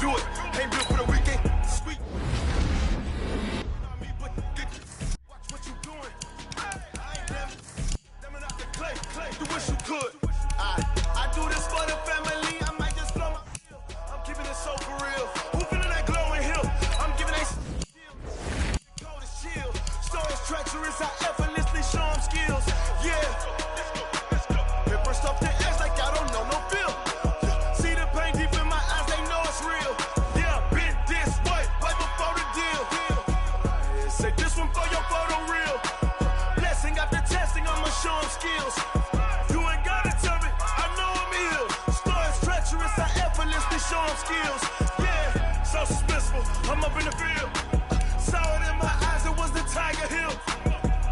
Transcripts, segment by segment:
do it. Ain't built for the weekend. Sweet. Watch what you doing. I ain't them out the clay. Do what you could. I do this for the family. I might just blow my. I'm keeping it so for real. Who feeling that glowing hill? I'm giving they cold as chill. Stories treacherous. I effortlessly show them skills. Yeah. It burst off the edge like I don't know no feel. See the pain deep in my eyes, they know it's real. Yeah, been this way, way before the deal. Say this one for your photo real. Blessing after testing, I'ma show them skills. You ain't gotta tell me, I know I'm ill. Stories treacherous, I effortlessly show them skills. Yeah, so suspenseful, I'm up in the field. Saw it in my eyes, it was the Tiger Hill.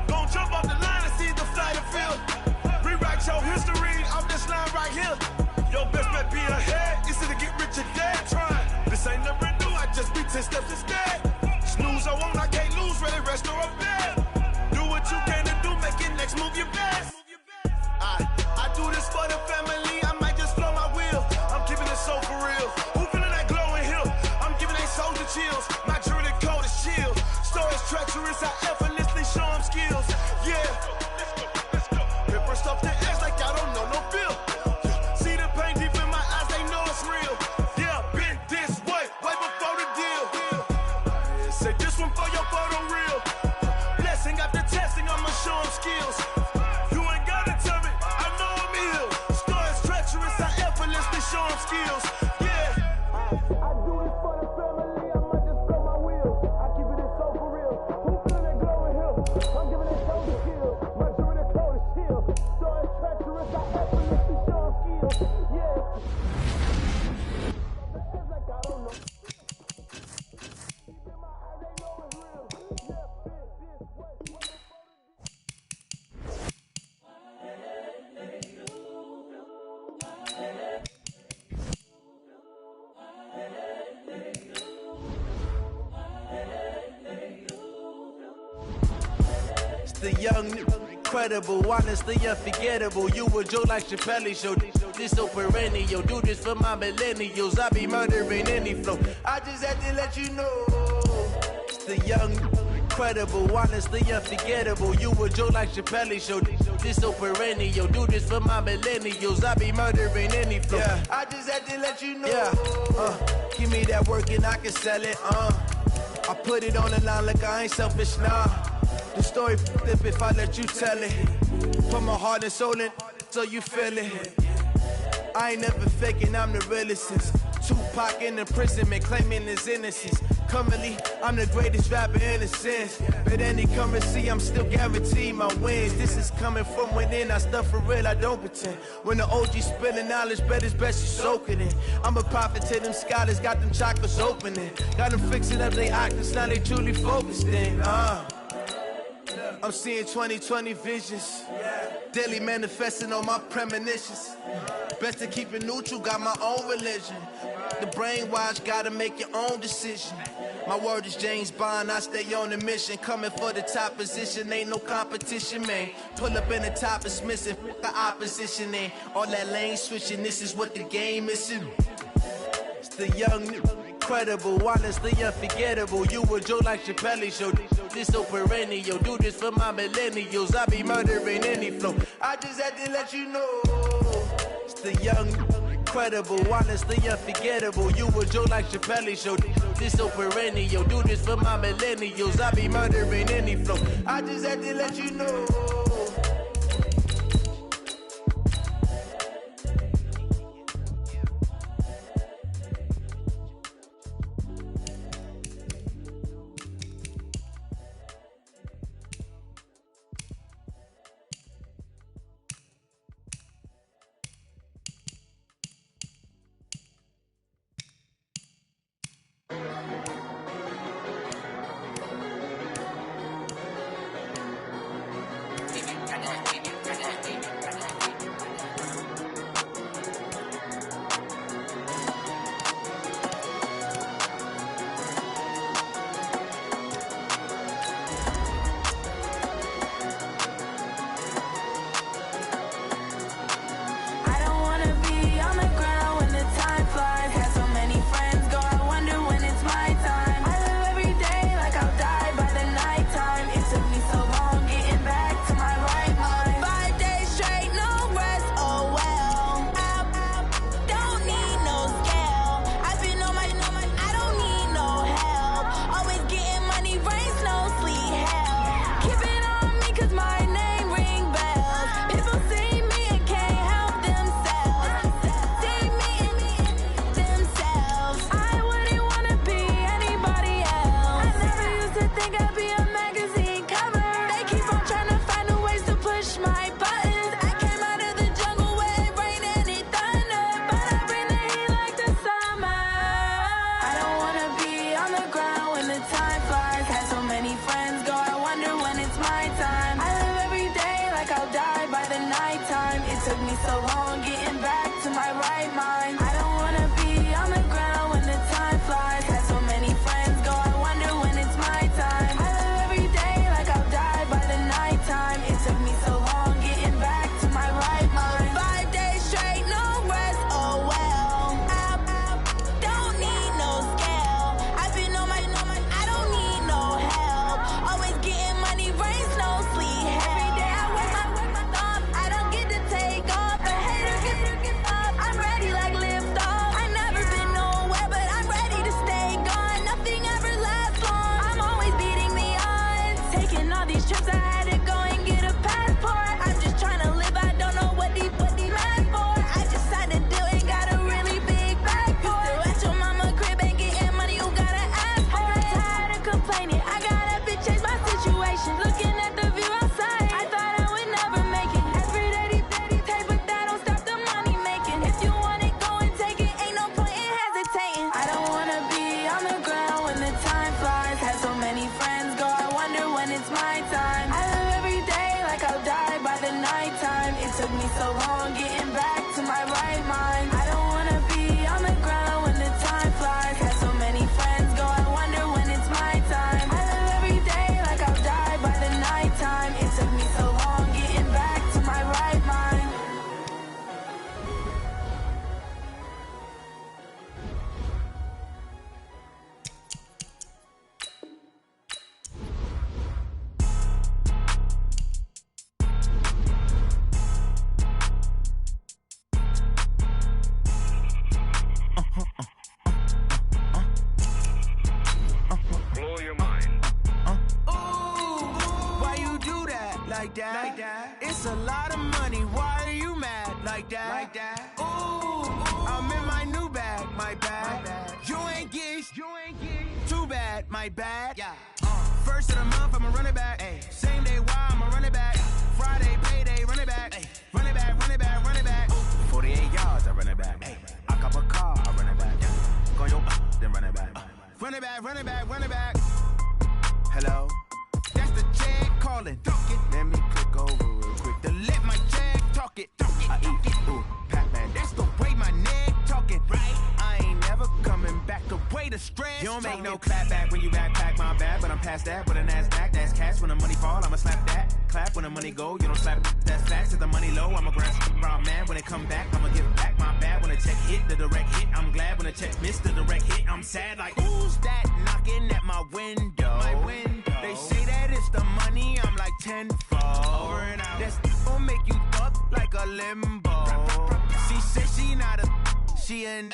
Gon' jump off the line and see the flight of field. Rewrite your history off this line right here. Your best bet be ahead, easy to get rich or dead trying. This ain't never new, I just be 10 steps instead. Snooze I won't, I can't lose, ready, rest or a bed. Do what you can to do, make it next move your best. I do this for the family, I might just flow my wheel. I'm keeping it so for real. Who feeling that glowing hill? I'm giving they soldier chills. My journey cold as chill. Stories treacherous, I effortlessly show them skills. Yeah. It burst off the edge like I don't know no feel. See the pain deep in my eyes, they know it's real. Yeah, been this way, way before the deal. Say this one for your photo real. Blessing after testing, I'ma show them skills. You ain't gotta tell me, I know I'm ill. Stories treacherous, I effortlessly show them skills. Yeah. I do this for the family, I might just blow my wheel. I keep it so for real. Who feeling that glowing hill? I'm giving it shoulder kill. My journey cold as chill. Stories treacherous, I effortlessly show them skills. Yeah. It's like I don't know. In my eyes, they know it's real. Yeah, been this way, way before It's the young, incredible, honestly unforgettable. You a joke like Chappelle show. This so perennial. Do this for my millennials. I be murdering any flow. I just had to let you know. It's the young, incredible, honestly unforgettable. You a joke like Chappelle show. This so perennial. Do this for my millennials. I be murdering any flow. Yeah. I just had to let you know. Yeah. Give me that work and I can sell it. I put it on the line like I ain't selfish, nah. The story flip if I let you tell it. Put my heart and soul in so you feel it. I ain't never faking, I'm the realest since Tupac in imprisonment, claiming his innocence. Currently, I'm the greatest rapper in a sense. But any currency, I'm still guaranteed my wins. This is coming from within, I stuff for real, I don't pretend. When the OG spilling knowledge, bet it's best you soak it in. I'm a prophet to them scholars, got them chakras opening. Got them fixing up they octaves, now they truly focused in. I'm seeing 2020 visions. Daily manifesting on my premonitions. Best to keep it neutral, got my own religion. The brainwash, gotta make your own decision. My word is James Bond, I stay on a mission. Coming for the top position, ain't no competition, man. Pull up in the top, it's missing, the opposition, ain't all that lane switching, this is what the game is. It's the young, incredible, honestly unforgettable. You a joke like Chappelle show. This so perennial. Do this for my millennials. I be murdering any flow. I just had to let you know. It's the young, incredible, honestly unforgettable. You a joke like Chappelle show. This so perennial. Do this for my millennials. I be murdering any flow. I just had to let you know. when it's my time. I live every day like I'll die by the nighttime. It took me so long getting back to my right mind. I don't wanna be on the ground when the time flies. Had so many friends go, I wonder when it's my time. I live every day like I'll die by the nighttime. It took me so long getting back to my right mind. Blow your mind. Why you do that like that? It's a lot of money. Why are you mad like that? Ooh, I'm in my new bag, my bad. You ain't get too bad, my bad. Yeah. First of the month, I'ma run it back. Ay. Same day, why I'ma run it back. Friday, payday, run it back. Ay. Run it back, run it back, run it back. 48 yards, I run it back. Ay. I cop a car, I run it back. Yeah. Go your then run it back. Run it back, run it back, run it back. Hello? That's the jag calling. Let me click over real quick to let my jag talk it. I eat it, ooh, Pac-Man. That's the way my neck talking. Right? I ain't never coming back. The way the stress. You don't make no clap back when you backpack my bag, but I'm past that with a NASDAQ. That's cash when the money fall. I'ma slap that. Clap when the money go. You don't slap. That's fast. If the money low, I'ma grab round man. When it come back, I'ma give back my bad. When the check hit, the direct hit. I'm glad when the check missed the direct hit. I'm sad like who's that knocking at my window? My window. They say that it's the money. I'm like tenfold. That's gon' make you up like a limbo. She said she not a. She an.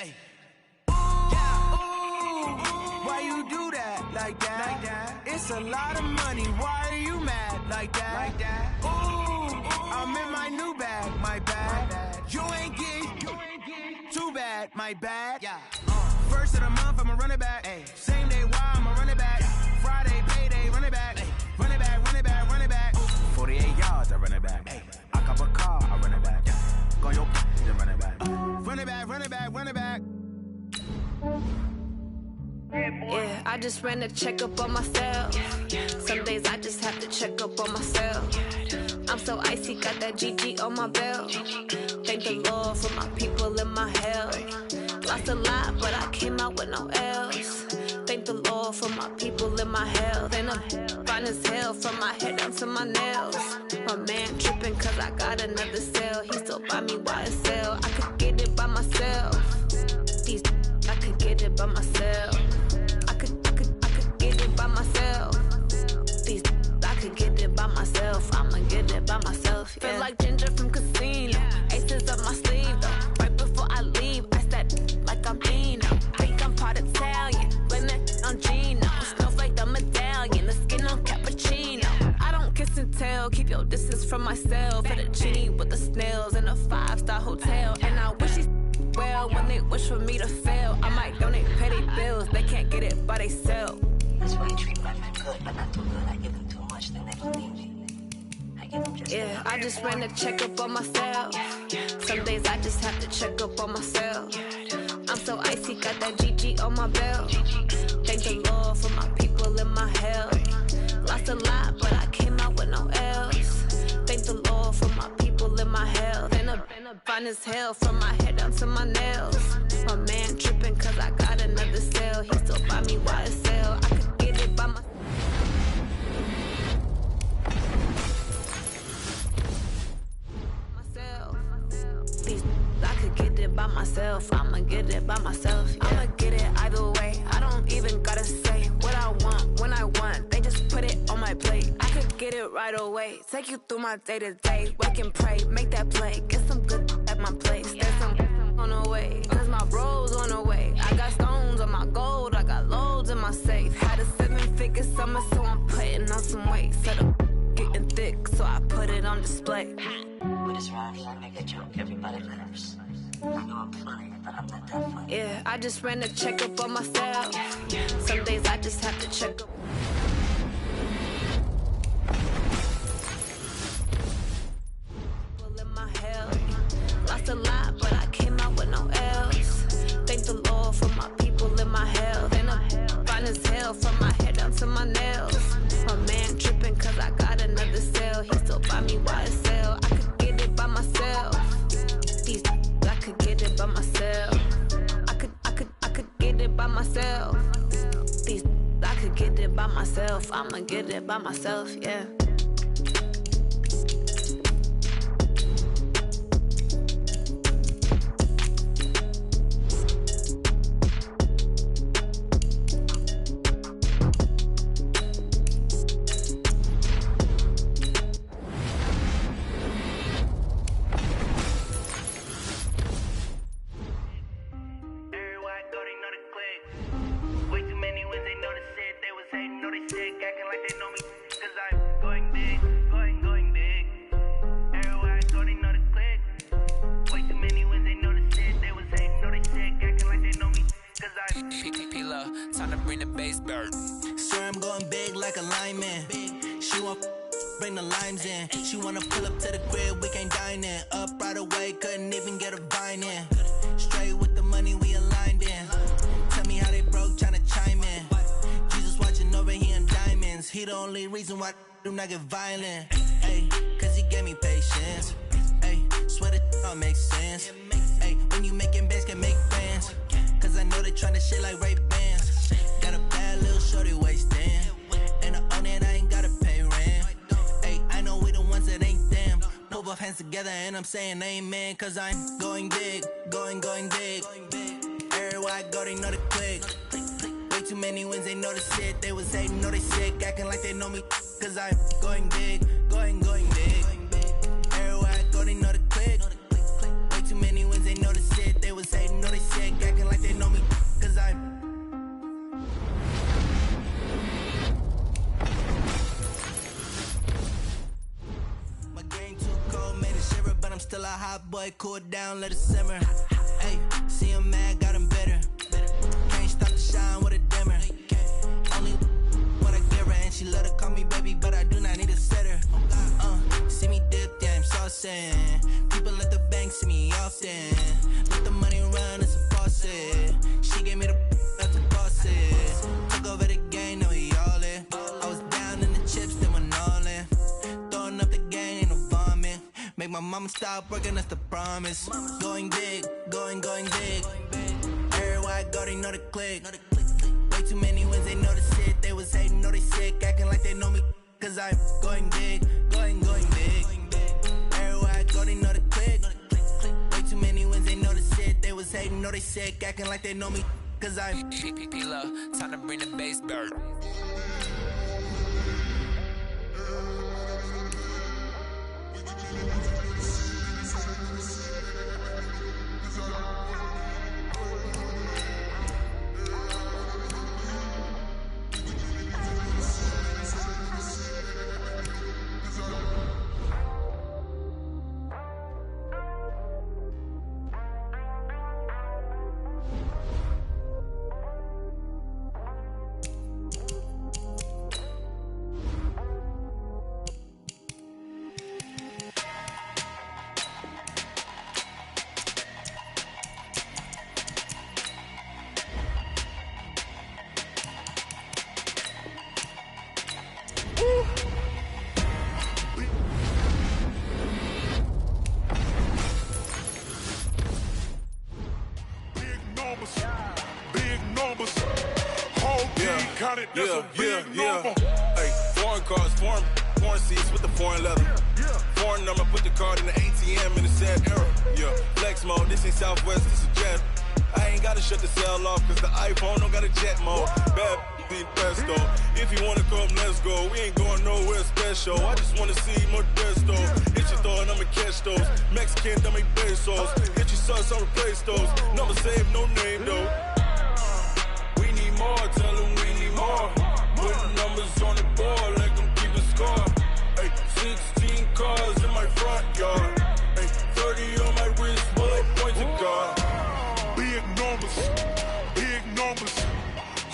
Why you do that like that? It's a lot of money. Why are you mad like that? Ooh, I'm in my new bag, my bad. You ain't get too bad, my bad. Yeah. First of the month, I'ma run it back. Ay. Same day, why I'ma run it back. Friday, payday, run it back. Ay. Run it back, run it back, run it back. 48 yards, I run it back. Ay. I cop a car, I run it back. Go your then run it back. Run it back, run it back, run it back. Yeah, I just ran a checkup on myself. Some days I just have to check up on myself. I'm so icy, got that GG on my belt. Thank the Lord for my people in my health. Lost a lot, but I came out with no L's. Thank the Lord for my people in my health. And I'm fine as hell from my head down to my nails. My man tripping cause I got another sale. He still buy me YSL. I could get it by myself. These I could get it by myself. I could get it by myself. These I could get it by myself. I'ma get it by myself. Yeah. Feel like Ginger from Casino. Aces up my sleeve though. Right before I leave, I start like I'm Dino. Think I'm part Italian. Blame it on Gino. Snowflake the medallion. The skin on cappuccino. I don't kiss and tell. Keep your distance from myself. For the genie with the snails in a 5-star hotel. And I wish he's well when they wish for me to fail. I might donate petty bills. They can't get it by they sell. That's why I treat my men good, but not too good. I give them too much, then they believe me. I give them just yeah, I just ran a checkup on myself. Some days I just have to check up on myself. I'm so icy, got that GG on my belt. Thank the Lord for my people in my health. Lost a lot, but I came out with no L's. Thank the Lord for my people in my health. And I'm fine as hell from my head down to my nails. My man tripping cause I got another sale. He still buy me YSL. I could get it by myself. I could get it by myself. I'ma get it by myself. Yeah. I'ma get it either way. I don't even gotta say what I want when I want. They just put it on my plate. I could get it right away. Take you through my day to day. Wake and pray, make that play. Get some good at my place. There's some on the way. Cause my bro's on the way. I got stones on my gold. I got loads in my safe. Had a 7-figure summer, so I'm putting on some weight. Set up getting thick, so I put it on display. But it's around here, I make a joke, everybody laughs. I know I'm funny, but I'm not that funny. Yeah, I just ran a checkup on myself. Some days I just have to check up. In my health. Lost a lot, but I came out with no L's. Thank the Lord for my people in my health. And I'm fine as hell from my head down to my nails. My man tripping it by myself. These I could get it by myself. I'ma get it by myself, yeah. Time to bring the bass bird. Swear I'm going big like a lineman. She want bring the limes in. She wanna pull up to the crib, we can't dine in. Up right away, couldn't even get a vine in. Straight with the money we aligned in. Tell me how they broke, tryna chime in. Jesus watching over here in diamonds. He the only reason why I do not get violent. Ay, cause he gave me patience. Ay, swear that all makes sense. Ay, when you making bands, can make friends. Cause I know they tryna shit like Ray-Bans. Got a bad little shorty wasting. And I own it, I ain't gotta pay rent. Ay, I know we the ones that ain't them. Move both hands together and I'm saying amen. Cause I'm going big, going big. Everywhere I go, they know the click. Way too many wins, they know the shit. They was hating, know they sick, acting like they know me. Cause I'm going big, going big. Everywhere I go, they know the click. Way too many wins, they know the shit. They was hating, know they sick, acting like they know me. Cause I'm my game too cold, made it shiver. But I'm still a hot boy, cool it down, let it simmer. Hey, see him mad, got him better. Can't stop the shine with a dimmer. Only what I give her, and she love to call me baby, but I do not need a setter. See me dip, yeah, I'm saucing. People at the bank see me often. Let the money run, it's a faucet. She gave me the that's a faucet. Took over the game, now we all in. I was down in the chips, then went all in. Throwing up the game, ain't no vomit. Make my mama stop working, that's the promise. Going big, going big. Everywhere I go, they know the click. Way too many wins, they know the shit. They was hating, know they sick, acting like they know me. Cause I'm going big, going big. Everywhere I go, they know the click. Way too many wins, they know the shit. They was hating, know they sick, acting like they know me. Cause I'm P-P-P-Love, time to bring the bass bird. Hey, foreign cars, foreign seats with the foreign leather. Foreign number, put the card in the ATM in the sad era. Yeah, flex mode, this ain't Southwest, this is jet. I ain't gotta shut the cell off, cause the iPhone don't got a jet mode. Bad be presto. If you wanna come, let's go. We ain't going nowhere special. I just wanna see more Modesto. Hit your throw and I'ma catch those. Mexican, dummy pesos. Hit your sauce, I'll replace those. Number save, no name though. We need more, tell them we need more. Putting numbers on the board, like them keep a score. Hey, 16 cars in my front yard. Hey, 30 on my wrist, bullet points to God. Big numbers.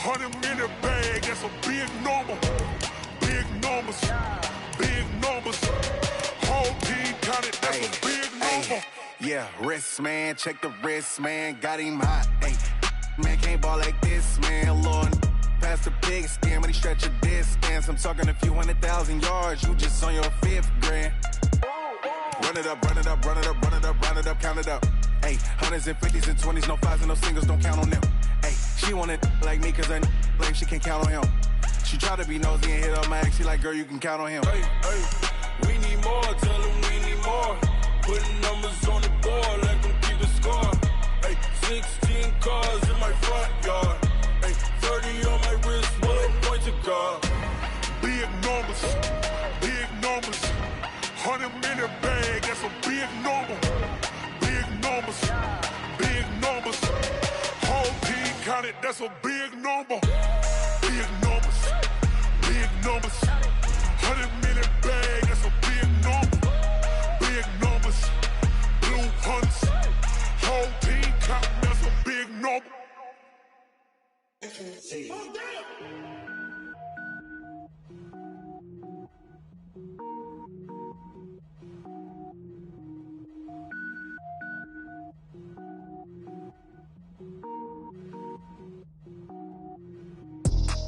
100 in the bag, that's a big number. Big numbers. Whole team counted, that's a big number. Yeah, wrist man, check the wrist man, got him hot. Ay, man can't ball like this, man. Lord, past the big skin, when he stretch a distance. I'm talking a few 100,000 yards, you just on your 5th grand. Run it up, count it up. Ay, hundreds and 50s and 20s, no 5s and no singles, don't count on them. Ay, She wanted like me cause her like she can't count on him. She try to be nosy and hit up my ex. She like, girl, you can count on him. Hey, hey, we need more, tell them we need more. Putting numbers on the board, let them keep the score. Hey, 16 cars in my front yard. Hey, 30 on my wrist, what a point to guard. Big numbers, 100 minute bag, that's a big number. Big numbers, whole team counted, that's a big number. Big numbers, 100 minute bag, that's a big number. Big numbers, blue hunts, whole team counting, that's a big number.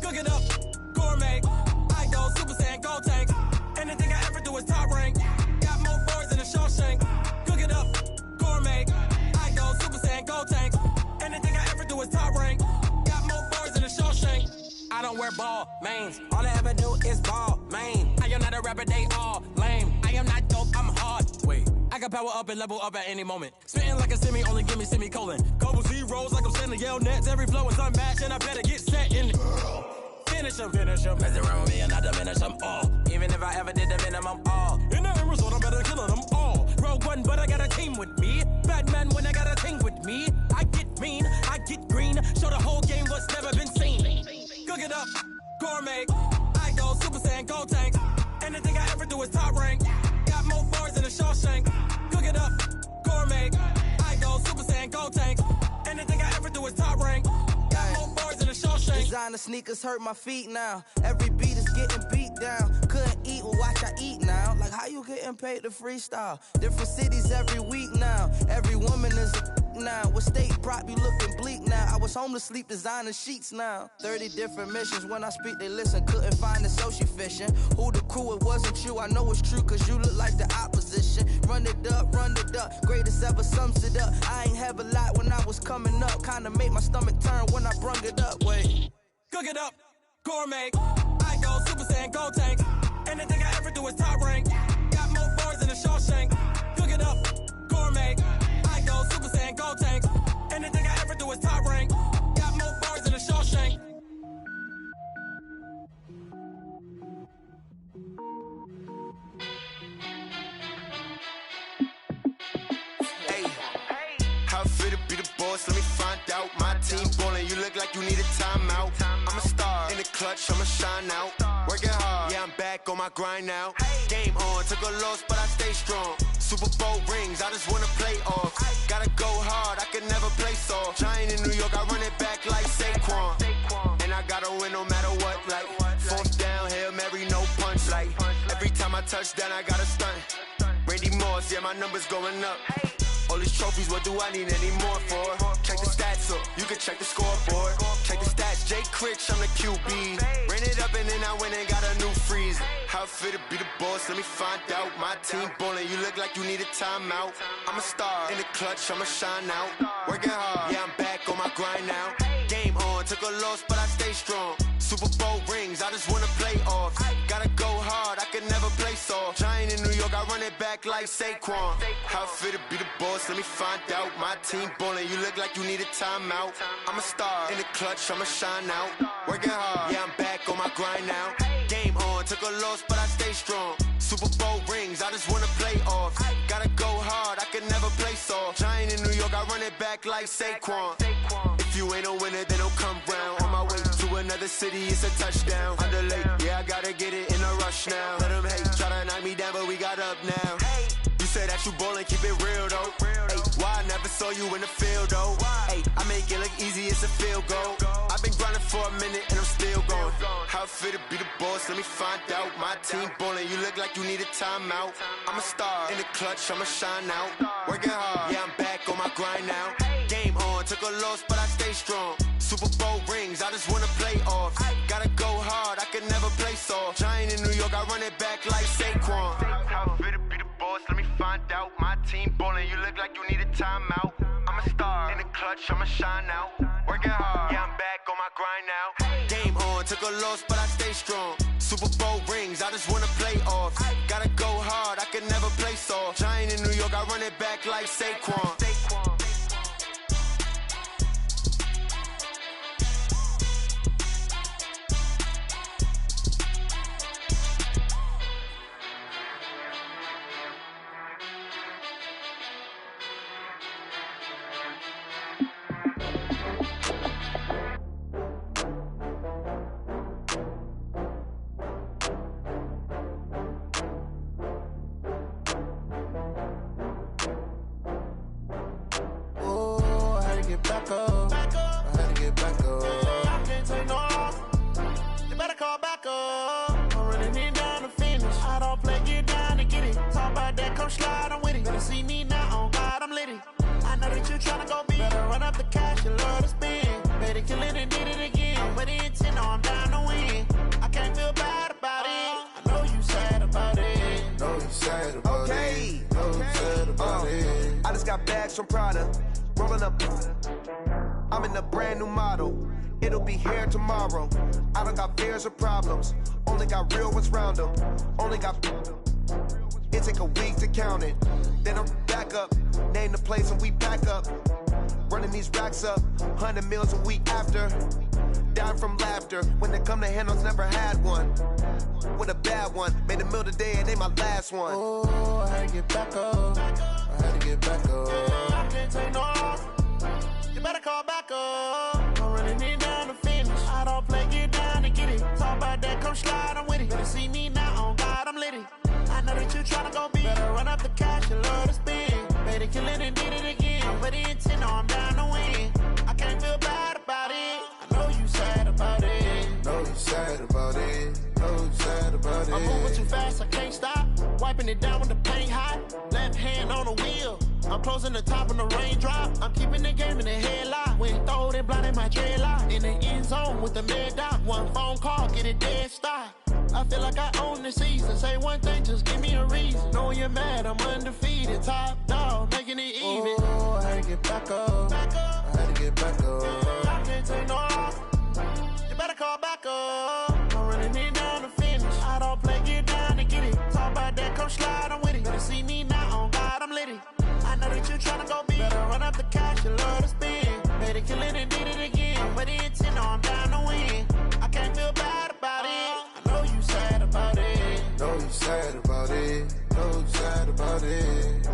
Cook it up, gourmet. I go Super Saiyan, gold tank. Anything I ever do is top rank. Got more boys than a Shawshank. Cook it up, gourmet. I go Super Saiyan, gold tank. Anything I ever do is top rank. Got more boys than a Shawshank. I don't wear ball mains. All I ever do is ball main. I am not a rapper, they all lame. I am not dope, I'm hard. Wait, I can power up and level up at any moment. Spitting like a semi, only give me semicolon. Couple zeros like I'm sending yell nets. Every flow is unmatched and I better get set in. Finish them. Mess around with me and I diminish them all. Even if I ever did the minimum all. In the end result, I'm better killing them all. Rogue One, but I got a team with me. Batman when I got a thing with me. I get mean, I get green. Show the whole game what's never been seen. Cook it up, gourmet. I go Super Saiyan, gold tank. Anything I ever do is top rank. Got more bars than a Shawshank. Cook it up, gourmet. I go Super Saiyan, gold tank. Anything I ever do is top rank. Got more bars than a Shawshank. Designer sneakers hurt my feet now. Every beat is getting beat down. Couldn't eat, well watch I eat now. Like how you getting paid to freestyle? Different cities every week now. Every woman is a now. With state prop, you looking bleak now. I was home to sleep designing sheets now. 30 different missions. When I speak, they listen. Couldn't find it, so she fishing. Who the crew, it wasn't you. I know it's true, cause you look like the opposition. Run it up. Greatest ever sums it up. I ain't have a lot when I was coming up. Kinda made my stomach turn when I brung it up. Wait. Cook it up, gourmet. I go Super Saiyan, gold tank. Anything I ever do is top rank. Got more bars than a Shawshank. Cook it up, gourmet. I go Super Saiyan, gold tank. Anything I ever do is top rank. Got more bars than a Shawshank. How fit to be the boss? Let me find out. My team ballin', you look like you need a timeout. I'm a star in the clutch, I'ma shine out. Working hard, yeah, I'm back on my grind now. Game on, took a loss, but I stay strong. Super Bowl rings, I just wanna play off. Gotta go hard, I can never play soft. Giant in New York, I run it back like Saquon. And I gotta win no matter what, like fourth down, Hail Mary, no punch. Like every time I touch down, I gotta stunt. Randy Moss, yeah, my numbers going up. All these trophies, what do I need any more for? Check the stats up, you can check the scoreboard. Check the stats, Jay Critch, I'm the QB. Ran it up and then I went and got a new freeze. How fit to be the boss, let me find out. My team ballin', you look like you need a timeout. I'm a star in the clutch, I'ma shine out. Working hard, yeah, I'm back on my grind now. Game on, took a loss, but I stay strong. Super Bowl rings, I just wanna play off. Gotta go hard, I can never play soft. Giant in New York, I run it back like Saquon. How fit to be the boss, let me find out. My team ballin', you look like you need a timeout. I'm a star in the clutch, I'ma shine out. Working hard, yeah, I'm back on my grind now. Game on, took a loss, but I stay strong. Super Bowl rings, I just wanna play off. Gotta go hard, I can never play soft. Giant in New York, I run it back like Saquon. If you ain't a winner, then don't come round. On my way to another city, it's a touchdown. Underlay, yeah, I gotta get it in a rush now. Let them hate, try to knock me down, but we got up now. You say that you ballin', keep it real though. Hey, why I never saw you in the field though? Hey, I make it look easy, it's a field goal. I've been grinding for a minute and I'm still going. How fit to be the boss, let me find out. My team ballin', you look like you need a timeout. I'm a star in the clutch, I'ma shine out. Working hard, yeah, I'm back on my grind now. Game on, took a loss, but I stay strong. Super Bowl rings, I just wanna play off. Gotta go hard, I can never play soft. Giant in New York, I run it back like Saquon. How fit to be the boss, let me find out. My team ballin', you look like you need a timeout. I'm a star in the clutch, I'ma shine out. Working hard, yeah, I'm back. grind now. Game on, took a loss, but I stay strong. Super Bowl rings, I just wanna play off. Gotta go hard, I can never play soft. Giant in New York, I run it back like Saquon. From Prada, rolling up. I'm in a brand new model. It'll be here tomorrow. I don't got fears or problems. Only got real ones round them. Only got. It take a week to count it. Then I'm back up. Name the place and we pack up. Running these racks up. 100 meals a week after. Down from laughter. When they come to handles, never had one. With a bad one. Made a meal today and they my last one. Oh, I had to get back up. I had to get back up. I can't take no off. You better call back up. I'm running it down to finish. I don't play, get down and get it. Talk about that, come slide, I'm with it. Better see me now, on God, I'm litty. I know that you tryna go big. Better run up the cash and love to spin. Better kill it and did it again. I'm with the intent, no, I'm down to win. I can't feel bad about it. I know you sad about it. Know you sad about it. Know you sad about it. I'm moving too fast, I can't stop. Wiping it down with the paint hot. Left hand on the wheel. I'm closing the top when the raindrop. I'm keeping the game in the headlock. When throw it, blinding my dreadlock. In the end zone with the mad dot. One phone call, get it dead stop. I feel like I own the season. Say one thing, just give me a reason. Knowing you're mad, I'm undefeated. Top dog, making it even. Oh, I had to get back up. Back up. I had to get back up. I can't take no off. You better call back up. I'm running it down to finish. I don't play, get down to get it. Talk about that, come slide, I'm with it. Better see me now, on God, I'm litty. I know that you tryna go big. Better run up the cash, you love to spin. Better kill it and did it again. I'm with the intent, no, I'm down to win. I can't feel bad about it. I know you sad about it. Know you sad about it. Know you sad about it.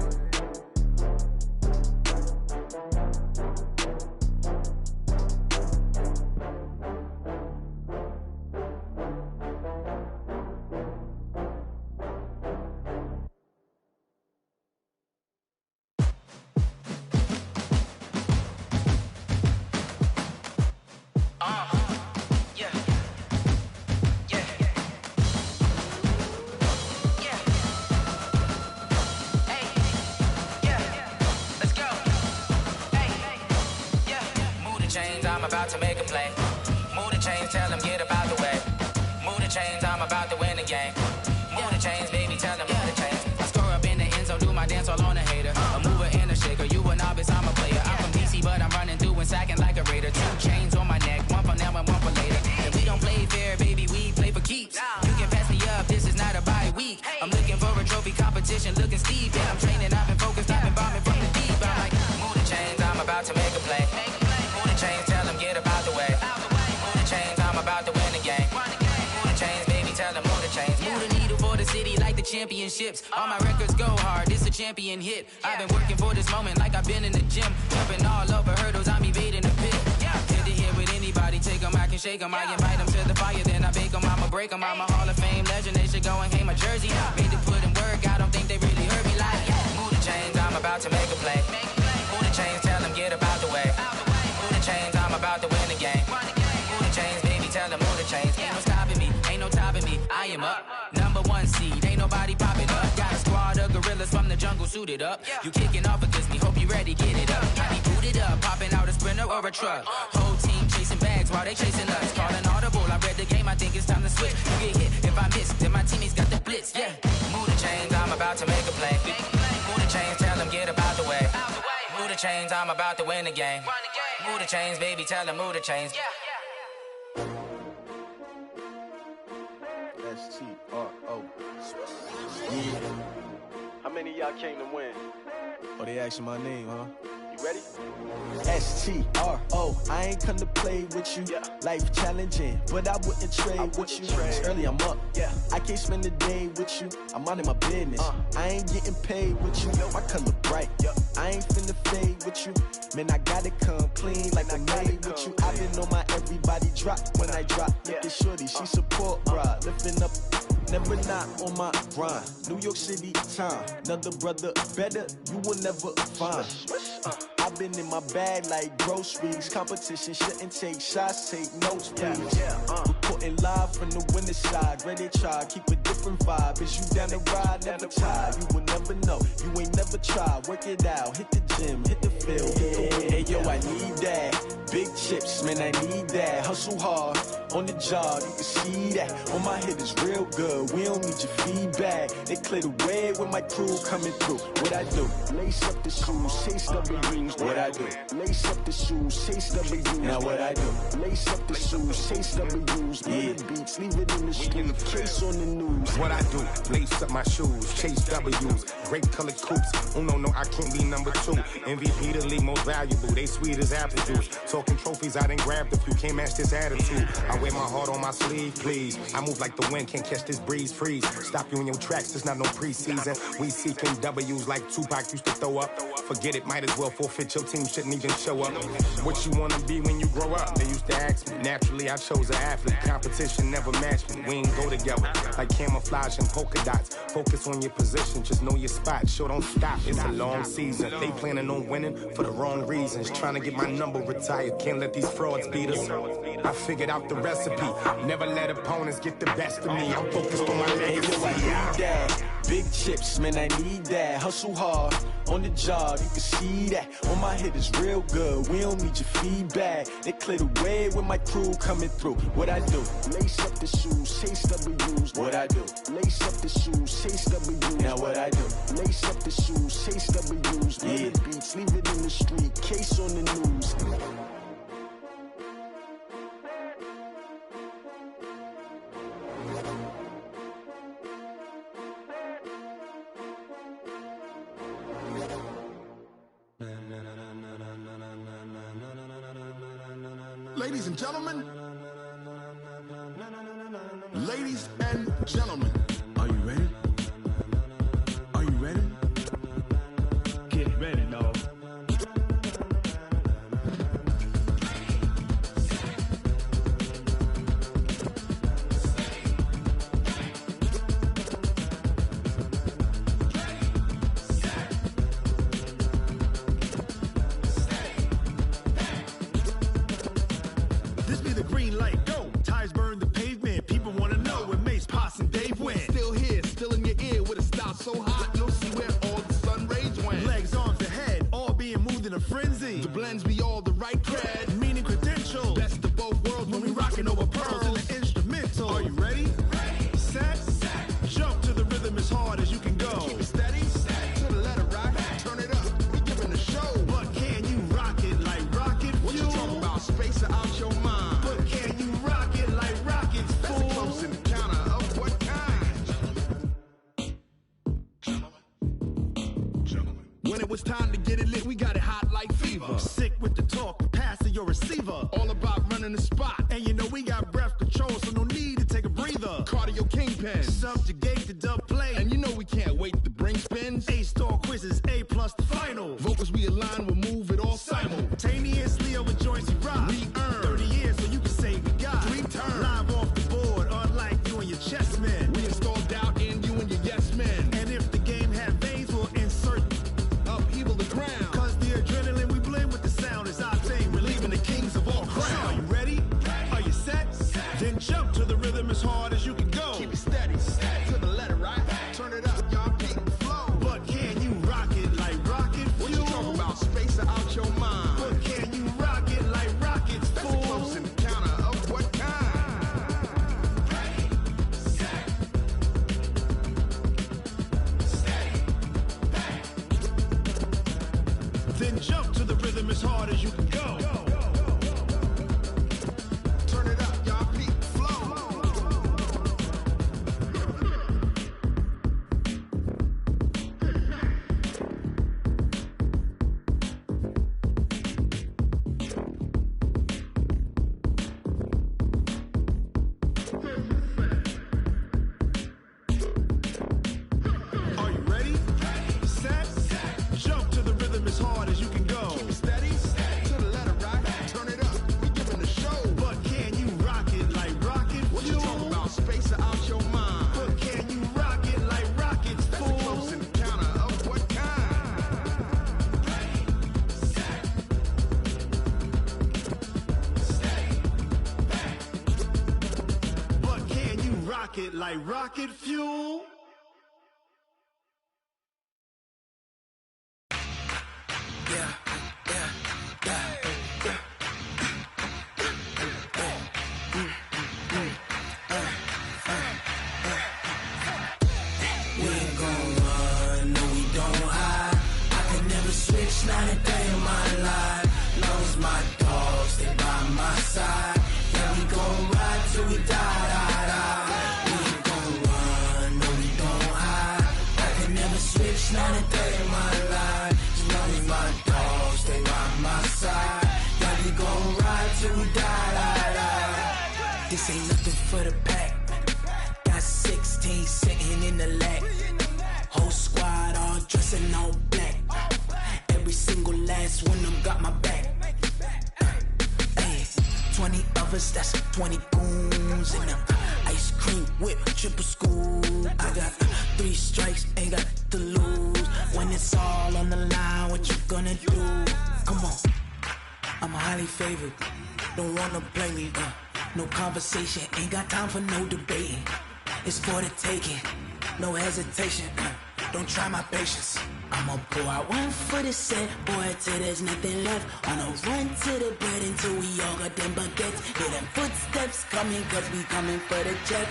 About to make a play. Move the chains, tell them get up out the way. Move the chains, I'm about to win the game. Move the chains, baby, tell them move the chains. I score up in the end zone, do my dance all on a hater. A mover and a shaker, you a novice, I'm a player. I'm from DC, but I'm running through and sacking like a raider. 2 chains on my neck, one for now and one for later. And we don't play fair, baby, we play for keeps. You can pass me up, this is not a bye week. I'm looking for a trophy competition, looking steep. And I'm training, I've been focused, I've been bombing from the deep. I'm like, move the chains, I'm about to make a play. Move the chains, tell them get up out the way. Move the chains, I'm about to win the game. Move the chains, baby, tell them move the chains. Move the needle for the city like the championships. All my records go hard, this a champion hit. I've been working for this moment like I've been in the gym. Jumping all over hurdles, I'm evading the pit. Hit to hit with anybody, take them, I can shake them. I invite them to the fire, then I bake them, I'ma break them. I'm a Hall of Fame legend, they should go and hang my jersey. Made to put in work, I don't think they really heard me like. Move the chains, I'm about to make a play. Move the chains, tell them get up out the way. Move the chains, I'm about to win the game. Move the chains, baby, tell them move the chains. Ain't no stopping me, ain't no topping me. I am up, #1 seed, ain't nobody popping up. Got a squad of gorillas from the jungle suited up. You kicking off against me, hope you ready, get it up. I be booted up, popping out a sprinter or a truck. Whole team chasing bags while they chasing us. Calling audible, I read the game, I think it's time to switch. You get hit, if I miss, then my teammates got the blitz, yeah. Move the chains, I'm about to make a play. Move the chains, tell them get up out the way. Move the chains, I'm about to win the game. Move the chains, baby, tell them move the chains. I came to win. Oh, they asking my name, huh? You ready? S-T-R-O, I ain't come to play with you. Life challenging, but I wouldn't trade with you. Early I'm up, I can't spend the day with you. I'm out in my business, I ain't getting paid with you. My color bright, I ain't finna fade with you. Man, I gotta come clean like I made with you. I been on my everybody drop when I drop. Look at shorty, she support, bruh. Lifting up, never not on my grind. New York City time, another brother better, you will never find. I've been in my bag like groceries. Competition shouldn't take shots, take notes, please. Reporting live from the winter side. Ready to try, keep a different vibe. Is you down the ride, never tired. You will never know, you ain't never tried. Work it out, hit the gym, hit the field, hit the wind. Hey yo, I need that. Big chips, man, I need that. Hustle hard, on the job, you can see that. On my hit is real good, we don't need your feedback. They clear the way with my crew coming through. What I do? Lace up the shoes, chase W's. What I do? Lace up the shoes, chase W's. Now what I do? Lace up the shoes, chase W's. Bring the beats, leave it in the street, case on the news. What I do? Lace up my shoes, chase W's. Great colored coops. Oh no, I can't be number 2. MVP the league most valuable. They sweet as apple juice. Talking trophies, I done grabbed a few. Can't match this attitude. I wear my heart on my sleeve, please. I move like the wind, can't catch this breeze. Freeze. Stop you in your tracks, there's not no preseason. We seeking W's like Tupac used to throw up. Forget it, might as well forfeit. Your team shouldn't even show up. What you wanna be when you grow up? They used to ask me. Naturally, I chose an athlete. Competition never matched me. We ain't go together like camouflage and polka dots. Focus on your position, just know your spot. Show don't stop. It's a long season. They planning on winning for the wrong reasons. Trying to get my number retired. Can't let these frauds beat us. I figured out the recipe. Never let opponents get the best of me. I'm focused on my legacy. Hey, yo, I need that. Big chips, man, I need that. Hustle hard, on the job, you can see that. On my hit is real good, we don't need your feedback. They clear the way with my crew coming through. What I do? Lace up the shoes, chase W's. What I do? Lace up the shoes, chase W's. Now what I do? Lace up the shoes, chase W's. Bring the beats, leave it in the street, case on the news. Ladies and gentlemen, ladies and gentlemen, are you ready? Are you ready? Get ready, dog. So hot, you'll see where all the sun rays went. Legs, arms, ahead, all being moved in a frenzy. The blends be all the right cred, meaning credentials. Best of both worlds when we rockin' over pearls in the instrumental. Are you ready? Ready. Set. Jump to the rhythm as hard as you can go. Keep it steady. To the letter rock. Turn it up. We giving a show. But can you rock it like rocket fuel? What you talking about? Space or out your mind? But can you rock it like rockets, fool? That's a close encounter of what kind? When it was time to get it lit, we got it hot like fever. Sick with the talk, pass to your receiver. All about running the spot. And you know we got breath control, so no need to take a breather. Cardio kingpin, subjugate the dub play. And you know we can't wait to bring spins. A-star quizzes, A+ the final. Vocals we align, we'll move it all simultaneously over joints we rock. We earn 30 years, so you can say we got 3 turns. Live off the board, unlike you and your chess men. We install doubt in you and your yes men. And if the game had veins, we'll insert upheaval the ground. Cause the adrenaline we blend with the sound is our thing, relieving the kings of all crowns. So are you ready? Are you set? Then jump to the rhythm as hard as you can go. Keep it steady, to the letter right. Turn it up, y'all keep the flow. But can you rock it like rocket fuel? What you talking about? Space or out your mind? But can you rock it like rockets, fool? That's a close encounter of what kind? Ready, set, steady, back. Then jump to the rhythm as hard as you can go. Turn it up, y'all peak flow. rocket like rocket fuel. Not a day in my life. Long as my dogs stay by my side. Yeah, we gon' ride till we die, die, die. We ain't gon' run, no, we don't hide. I can never switch, not a day in my life. As long as my dogs stay by my side. Yeah, we gon' ride till we die, die, die. This ain't nothing for the pack. Got 16 sitting in the lag. Whole squad all dressing all black. Every single last one of them got my back. Hey, 20 of us, that's 20 goons in them. Ice cream whip, triple scoop. I got 3 strikes, ain't got to lose. When it's all on the line, what you gonna do? Come on, I'm highly favored. Don't wanna play me, no conversation, ain't got time for no debating. It's for the taking, no hesitation. Don't try my patience. I'ma pour out one for the set, boy, till there's nothing left. On a run to the bread until we all got them baguettes. Hear them footsteps coming, cause we coming for the jet.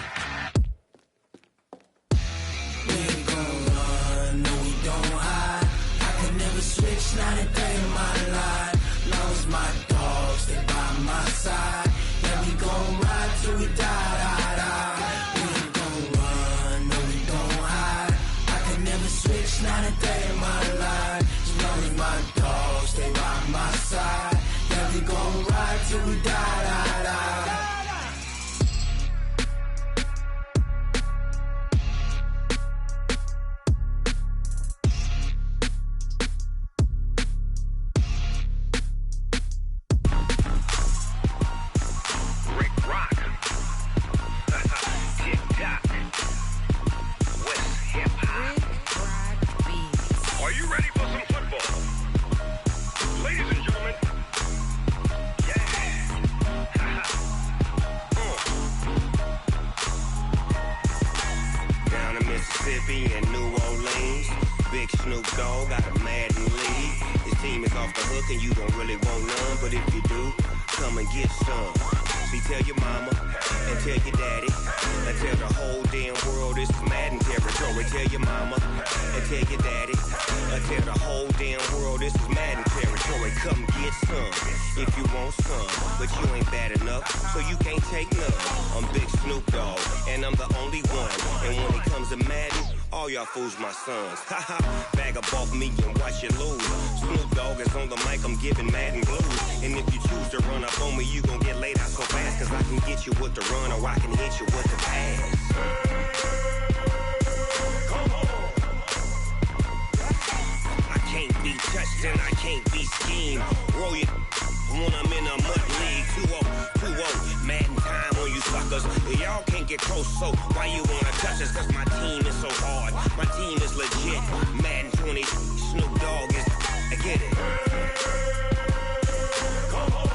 We ain't gon' run, no, we don't hide. I can never switch, not a day in my life. Long as my dogs stay by my side. Yeah, we gon' ride till we die, die, die. We ain't gon' run, no, we don't hide. I can never switch, not a day in my life. As long as my dogs stay by my side. Yeah, we gon' ride till we die, die, die. And New Orleans, Big Snoop Dogg got a Madden league. His team is off the hook and you don't really want none, but if you do, come and get some. See, tell your mama and tell your daddy and tell the whole damn world this is Madden territory. Tell your mama and tell your daddy and tell the whole damn world this is Madden territory. Come get some if you want some, but you ain't bad enough, so you can't take none. I'm Big Snoop Dogg and I'm the only one, and when it comes to Madden, all y'all fools my sons. Haha, bag up off me and watch you lose. Snoop Dogg is on the mic, I'm giving Madden blues. And if you choose to run up on me, you gon' get laid out so fast, cause I can get you with the run or I can hit you with the pass. Come on. I can't be touched and I can't be schemed. Roll you when I'm in a mud league. 2-0, Madden time on you suckers. Y'all can't get close, so why you wanna touch us? Cause my team is so hard, my team is legit. Madden 20, Snoop Dogg is, I get it. Come on.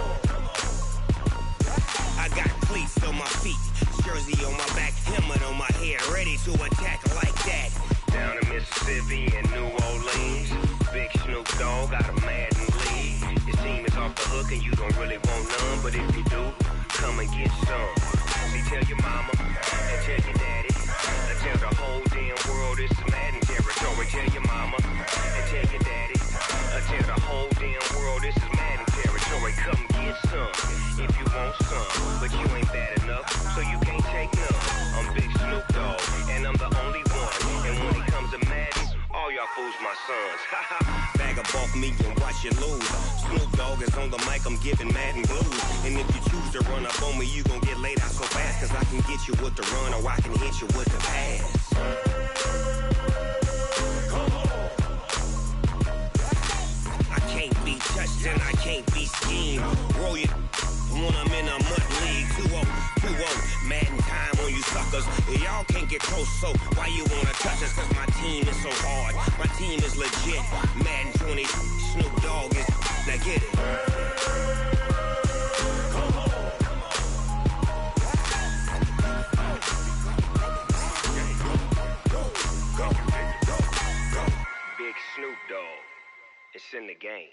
I got cleats on my feet, jersey on my back, helmet on my head, ready to attack like that. Down in Mississippi and New Orleans, Big Snoop Dogg got a Madden league. His team is off the hook and you don't really want none, but if you do, come and get some. See, tell your mama and tell your daddy and tell the whole damn world this is Madden territory. Tell your mama and tell your daddy and tell the whole damn world this is Madden territory. Come get some if you want some, but you ain't bad enough, so you can't take none. I'm Big Snoop Dogg and I'm the only one, and when it comes to Madden, all y'all fools my sons. Bag up off me and watch you lose. Snoop Dogg is on the mic, I'm giving Madden blues. And if you choose to run up on me, you gon' get laid out so fast, cause I can get you with the run or I can hit you with the pass. Come on. I can't be touched and I can't be schemed. Roll you when I'm in a mud league. 2-0, Madden time on you suckers. Y'all can't get close, so why you wanna touch us? Cause my team is so hard, my team is legit. Madden 20, Snoop Dogg is, now get it. Come on. in the game.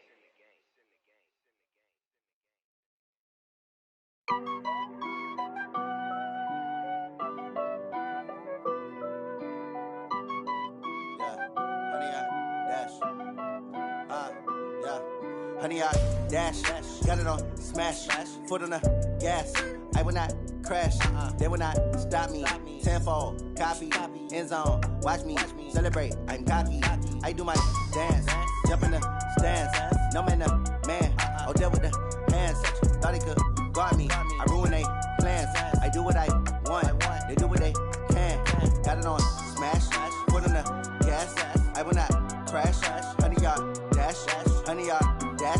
Honey, I dash, got it on smash, foot on the gas. I will not crash, they will not stop me. Tenfold, copy, end zone, watch me celebrate. I'm cocky, I do my dance, jump in the stands. No man, the man, oh, there with the hands. Thought he could guard me, I ruin they plans. I do what I want, they do what they can. Got it on smash, foot on the gas. I will not crash, honey, y'all dash, honey, y'all dash,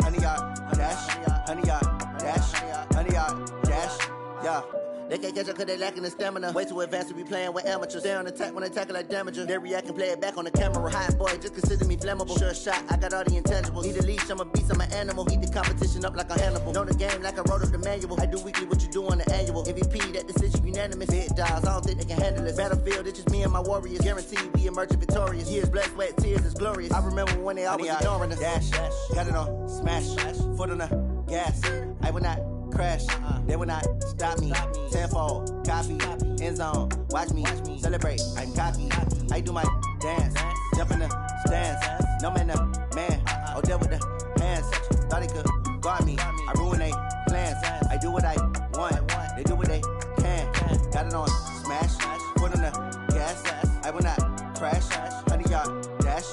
honey, y'all dash, honey, y'all dash, honey, y'all dash, yeah. They can't catch up cause they lacking the stamina. Way too advanced to be playing with amateurs. Stay on attack when they tackle like damager. They react and play it back on the camera. Hot boy, just consider me flammable. Sure shot, I got all the intangibles. Need a leash, I'm a beast, I'm an animal. Heat the competition up like a Hannibal. Know the game like I wrote up the manual. I do weekly what you do on the annual. MVP, that decision unanimous. Big dogs, I don't think they can handle it. Battlefield, it's just me and my warriors. Guaranteed we emerging victorious. Years, blood, sweat, tears, it's glorious. I remember when they always ignoring us. Dash, got it on smash, foot on the gas. I will not crash, they will not stop me. Tenfold, copy, end zone, watch me celebrate. I'm cocky, I do my dance, jump in the stands. No man, the man, oh, there with the hands. Thought he could guard me, I ruin they plans. I do what I want, they do what they can. Got it on smash, foot on the gas. I will not crash, honey, y'all dash,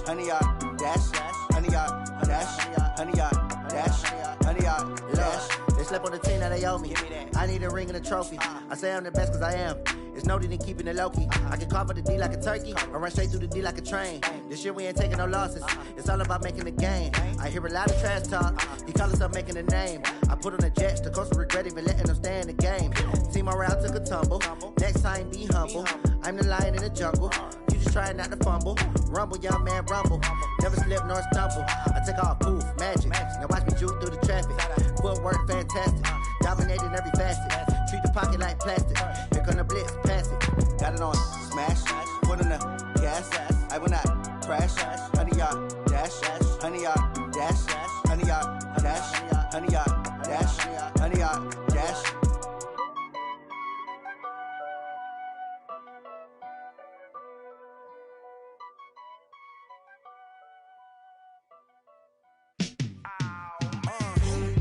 honey, y'all dash, honey, y'all dash, honey, y'all dash, honey, y'all dash. They slept on the team, now they owe me. I need a ring and a trophy. I say I'm the best cause I am. It's no need in keeping it low-key. I can carve the D like a turkey, or run straight through the D like a train. This year we ain't taking no losses. It's all about making the game. I hear a lot of trash talk. He call himself making a name. I put on the Jets, the coach will regret even letting them stay in the game. Team around took a tumble. Next time be humble. I'm the lion in the jungle. You just trying not to fumble. Rumble, young man, rumble. Never slip nor stumble. I take off, poof, magic. Now watch me juke through the traffic. Footwork fantastic. Dominating every facet. Treat the pocket like plastic. Here come the blitz, pass it. Got it on smash, foot on the gas. I will not crash. Honey, y'all dash, honey, y'all dash, honey, y'all dash, honey, y'all dash, honey, y'all dash.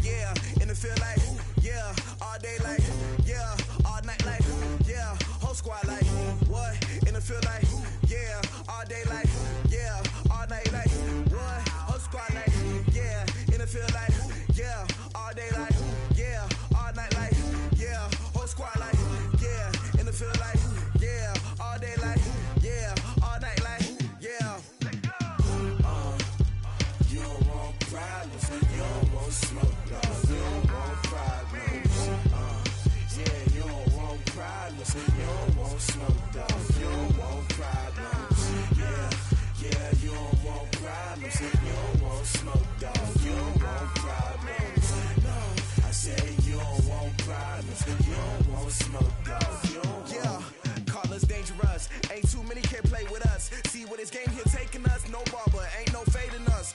Yeah, in the field like, yeah, all day like, yeah, all night like, yeah, whole squad like, what? In the field like, yeah, all day like, yeah, all night like, what? Whole squad like, yeah, in the field like, yeah, all day like, yeah, all night like, yeah, whole squad like, yeah, in the field like, yeah, all day like, yeah, all night like, yeah. You don't want problems, you don't want smoke, dog. You don't want problems. Yeah, you don't want problems, you don't want smoke, dog. You don't want problems. Yeah, you don't want problems, you don't want smoke, dog. You don't want problems. No, I said you don't want problems, you don't want smoke, dog. You don't want. Call us dangerous. Ain't too many can play with us. See what this game here taking us. No barber, ain't no fading us.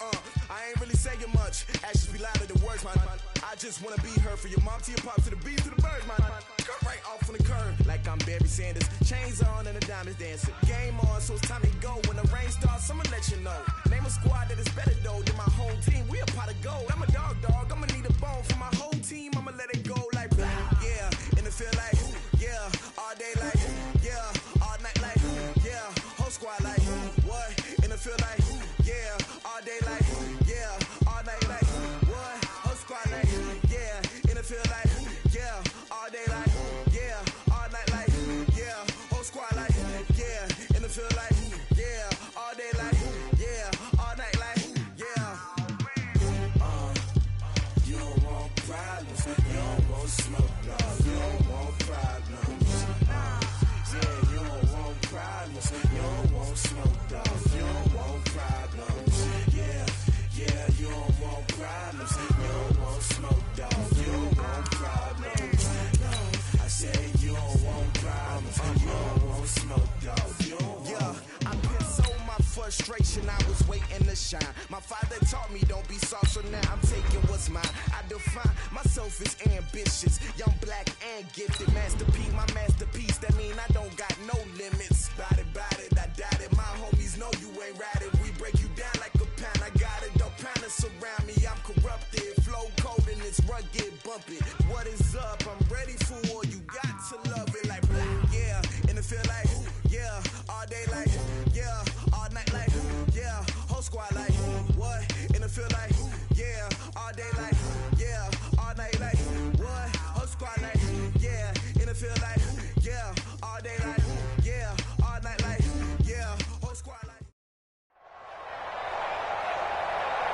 I ain't really saying much. Actions be louder than words, man. I just wanna be heard. For your mom to your pop to the beat to the birds, man. Cut right off on the curb like I'm Barry Sanders. Chains on and the diamonds dancing. Game on, so it's time to go. When the rain starts, I'ma let you know. Name a squad that is better though than my whole team. We a pot of gold. I'm a dog. I'ma need a bone for my whole team. I'ma let it go like, yeah. In the field like, yeah. All day like, yeah. All night like, yeah. Whole squad like, what? In the field like, yeah. All day like, yeah. All night like, what? Whole squad like, yeah. In the field like, yeah. All day like, yeah. All night like, yeah. Whole squad like, yeah. In the field like, yeah. All day like, yeah. All night like, yeah. You don't want pride. shine. My father taught me don't be soft, so now I'm taking what's mine. I define myself as ambitious, young, black, and gifted. Master P, my masterpiece, that mean I don't got no limits. Bout it, I doubt it. My homies know you ain't ratted. We break you down like a pound. I got it, don't pound us around me. I'm corrupted, flow cold and it's rugged, bump it. What is up? I'm ready for war. You got to love it like black, yeah. And it feel like, yeah. All day like, yeah. All night like, yeah. Whole squad like, what? And it feel like, yeah. All day like, yeah. All night like, what? Whole squad like, yeah. And it feel like, yeah. All day like, yeah. All night like, yeah. Whole squad like.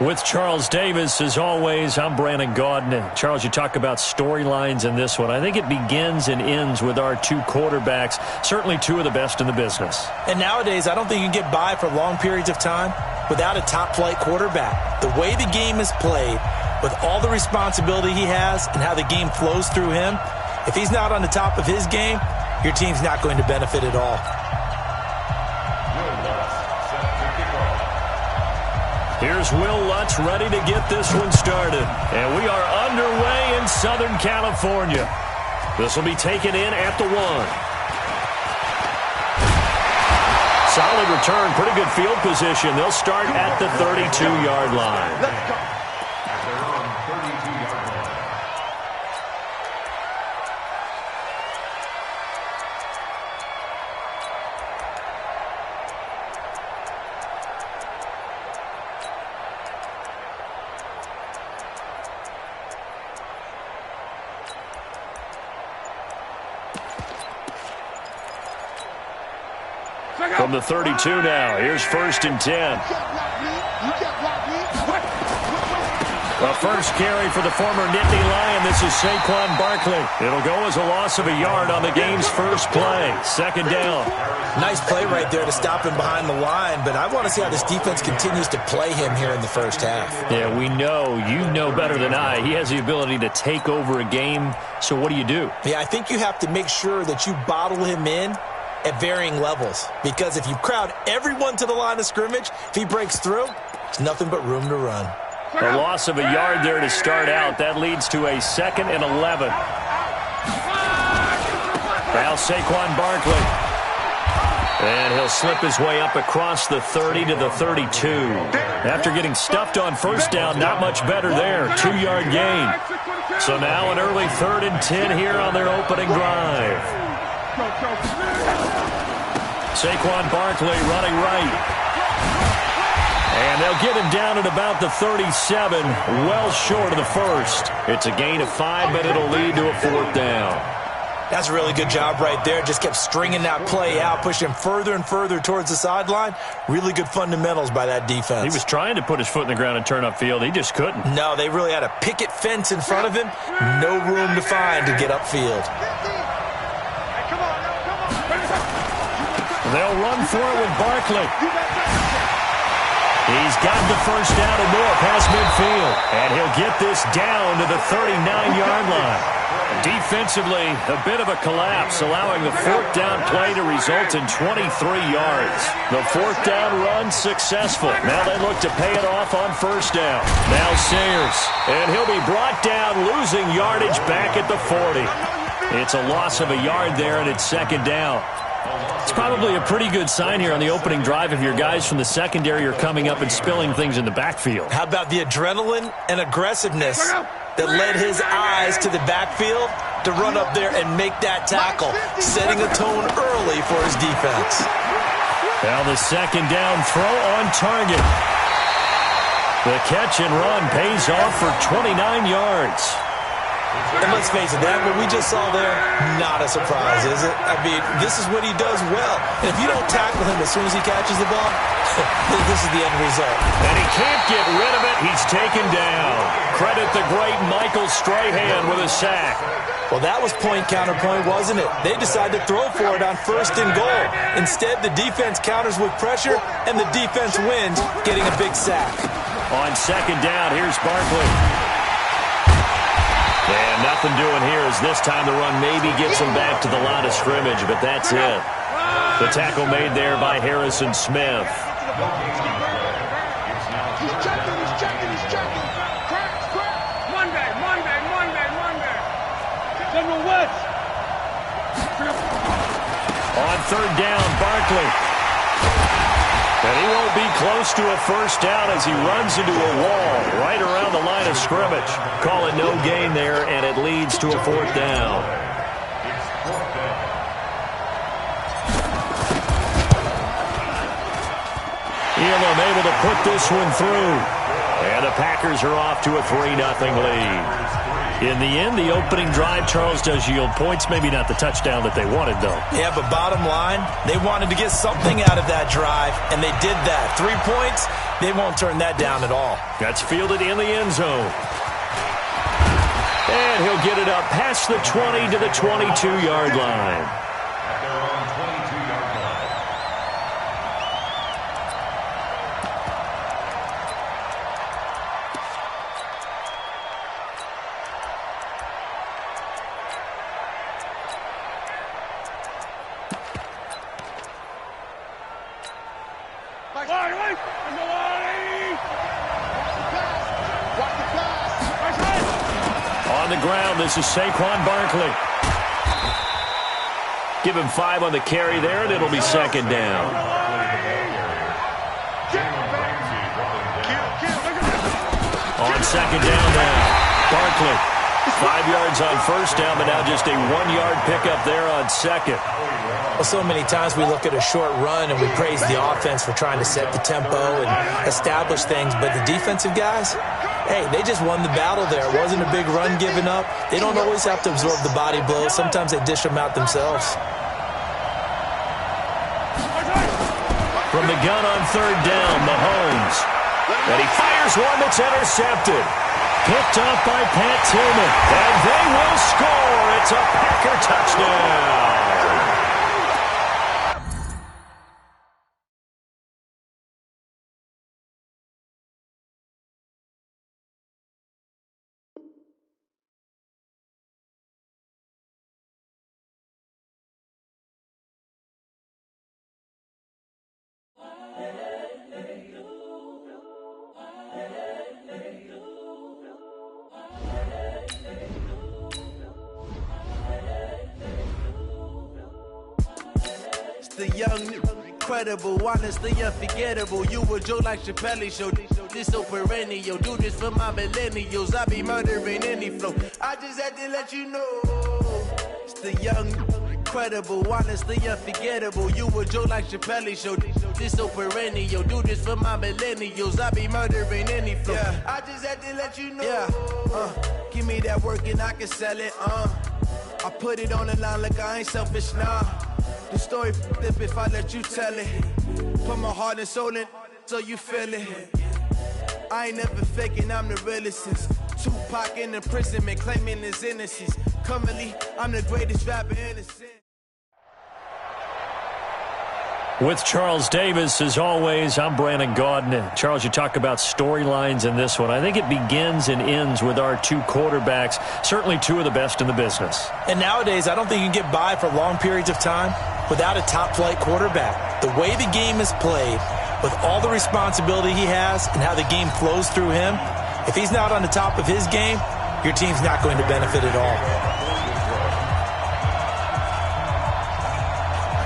With Charles Davis, as always, I'm Brandon Gaudin. Charles, you talk about storylines in this one. I think it begins and ends with our two quarterbacks, certainly two of the best in the business. And nowadays, I don't think you can get by for long periods of time without a top-flight quarterback. The way the game is played, with all the responsibility he has and how the game flows through him, if he's not on the top of his game, your team's not going to benefit at all. Here's Will Lutz ready to get this one started. And we are underway in Southern California. This will be taken in at the 1. Solid return, pretty good field position. They'll start at the 32-yard line. Let's go. From the 32 now, here's 1st and 10. The first carry for the former Nittany Lion. This is Saquon Barkley. It'll go as a loss of a yard on the game's first play. 2nd down. Nice play right there to stop him behind the line, but I want to see how this defense continues to play him here in the first half. Yeah, we know. You know better than I. He has the ability to take over a game, so what do you do? Yeah, I think you have to make sure that you bottle him in at varying levels, because if you crowd everyone to the line of scrimmage, if he breaks through, it's nothing but room to run. A loss of a yard there to start out. That leads to a 2nd and 11. Now Saquon Barkley. And he'll slip his way up across the 30 to the 32. After getting stuffed on first down, not much better there. 2-yard gain. So now an early 3rd and 10 here on their opening drive. Saquon Barkley running right. And they'll get him down at about the 37, well short of the first. It's a gain of 5, but it'll lead to a 4th down. That's a really good job right there. Just kept stringing that play out, pushing him further and further towards the sideline. Really good fundamentals by that defense. He was trying to put his foot in the ground and turn upfield. He just couldn't. No, they really had a picket fence in front of him. No room to find to get upfield. They'll run for it with Barkley. He's got the first down and more past midfield. And he'll get this down to the 39-yard line. Defensively, a bit of a collapse, allowing the 4th down play to result in 23 yards. The 4th down run successful. Now they look to pay it off on first down. Now Sayers. And he'll be brought down, losing yardage back at the 40. It's a loss of a yard there, and it's 2nd down. It's probably a pretty good sign here on the opening drive if your guys from the secondary are coming up and spilling things in the backfield. How about the adrenaline and aggressiveness that led his eyes to the backfield to run up there and make that tackle, setting a tone early for his defense. Now the 2nd down throw on target. The catch and run pays off for 29 yards. And let's face it, that what we just saw there, not a surprise, is it? I mean, this is what he does well. And if you don't tackle him as soon as he catches the ball, this is the end result. And he can't get rid of it. He's taken down. Credit the great Michael Strahan with a sack. Well, that was point-counterpoint, wasn't it? They decided to throw for it on 1st and goal. Instead, the defense counters with pressure, and the defense wins, getting a big sack. On 2nd down, here's Barkley. And nothing doing here as this time the run maybe gets him back to the line of scrimmage, but that's it. The tackle made there by Harrison Smith. General West. On third down, Barkley. And he won't be close to a first down as he runs into a wall right around the line of scrimmage. Call it no gain there, and it leads to a fourth down. Elam able to put this one through. And the Packers are off to a 3-0 lead. In the end, the opening drive, Charles, does yield points. Maybe not the touchdown that they wanted, though. Yeah, but bottom line, they wanted to get something out of that drive, and they did that. 3 points, they won't turn that down at all. That's fielded in the end zone. And he'll get it up past the 20 to the 22-yard line. On the ground, this is Saquon Barkley. Give him 5 on the carry there, and it'll be second down. On second down now, Barkley. 5 yards on first down, but now just a 1-yard pickup there on second. Well, so many times we look at a short run and we praise the offense for trying to set the tempo and establish things, but the defensive guys, hey, they just won the battle there. It wasn't a big run given up. They don't always have to absorb the body blows. Sometimes they dish them out themselves. From the gun on third down, Mahomes. And he fires one that's intercepted. Picked off by Pat Tillman. And they will score. It's a Packer touchdown. The young, incredible, honestly unforgettable. You a Joe like Chappelle show. This so perennial. Do this for my millennials. I be murdering any flow. I just had to let you know. It's the young, incredible, honestly unforgettable. You a Joe like Chappelle show. This so perennial. Do this for my millennials. I be murdering any flow. Yeah. I just had to let you know. Yeah. Give me that work and I can sell it. I put it on the line like I ain't selfish, nah. The story flip if I let you tell it. Put my heart and soul in so you feel it. I ain't never faking, I'm the realest since Tupac in imprisonment, claiming his innocence. Currently, I'm the greatest rapper innocent. With Charles Davis, as always, I'm Brandon Gaudin. Charles, you talk about storylines in this one. I think it begins and ends with our 2 quarterbacks, certainly 2 of the best in the business. And nowadays, I don't think you can get by for long periods of time without a top-flight quarterback. The way the game is played, with all the responsibility he has and how the game flows through him, if he's not on the top of his game, your team's not going to benefit at all.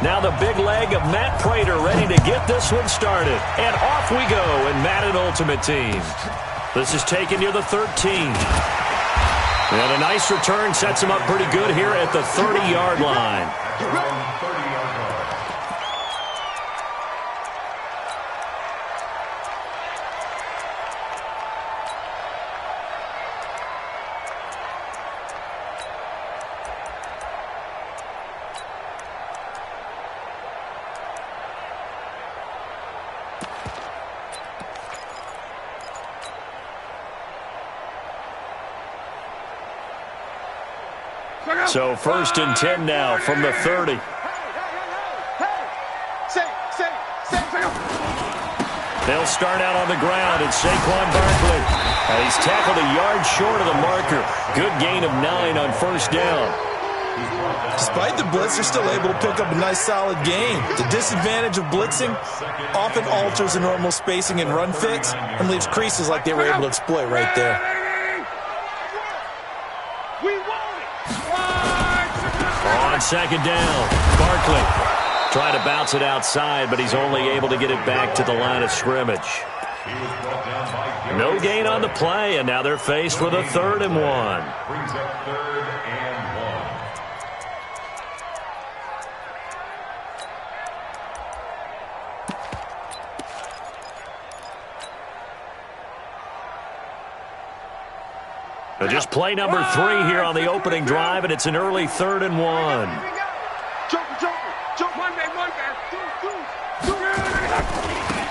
Now the big leg of Matt Prater ready to get this one started. And off we go in Madden Ultimate Team. This is taken near the 13. And a nice return sets him up pretty good here at the 30-yard line. So 1st and 10 now from the 30. They'll start out on the ground, and Saquon Barkley. And he's tackled a yard short of the marker. Good gain of 9 on first down. Despite the blitz, they're still able to pick up a nice solid gain. The disadvantage of blitzing often alters the normal spacing and run fits and leaves creases like they were able to exploit right there. On second down, Barkley trying to bounce it outside, but he's only able to get it back to the line of scrimmage. No gain on the play, and now they're faced with a 3rd and 1. Just play number 3 here on the opening drive, and it's an early 3rd and 1.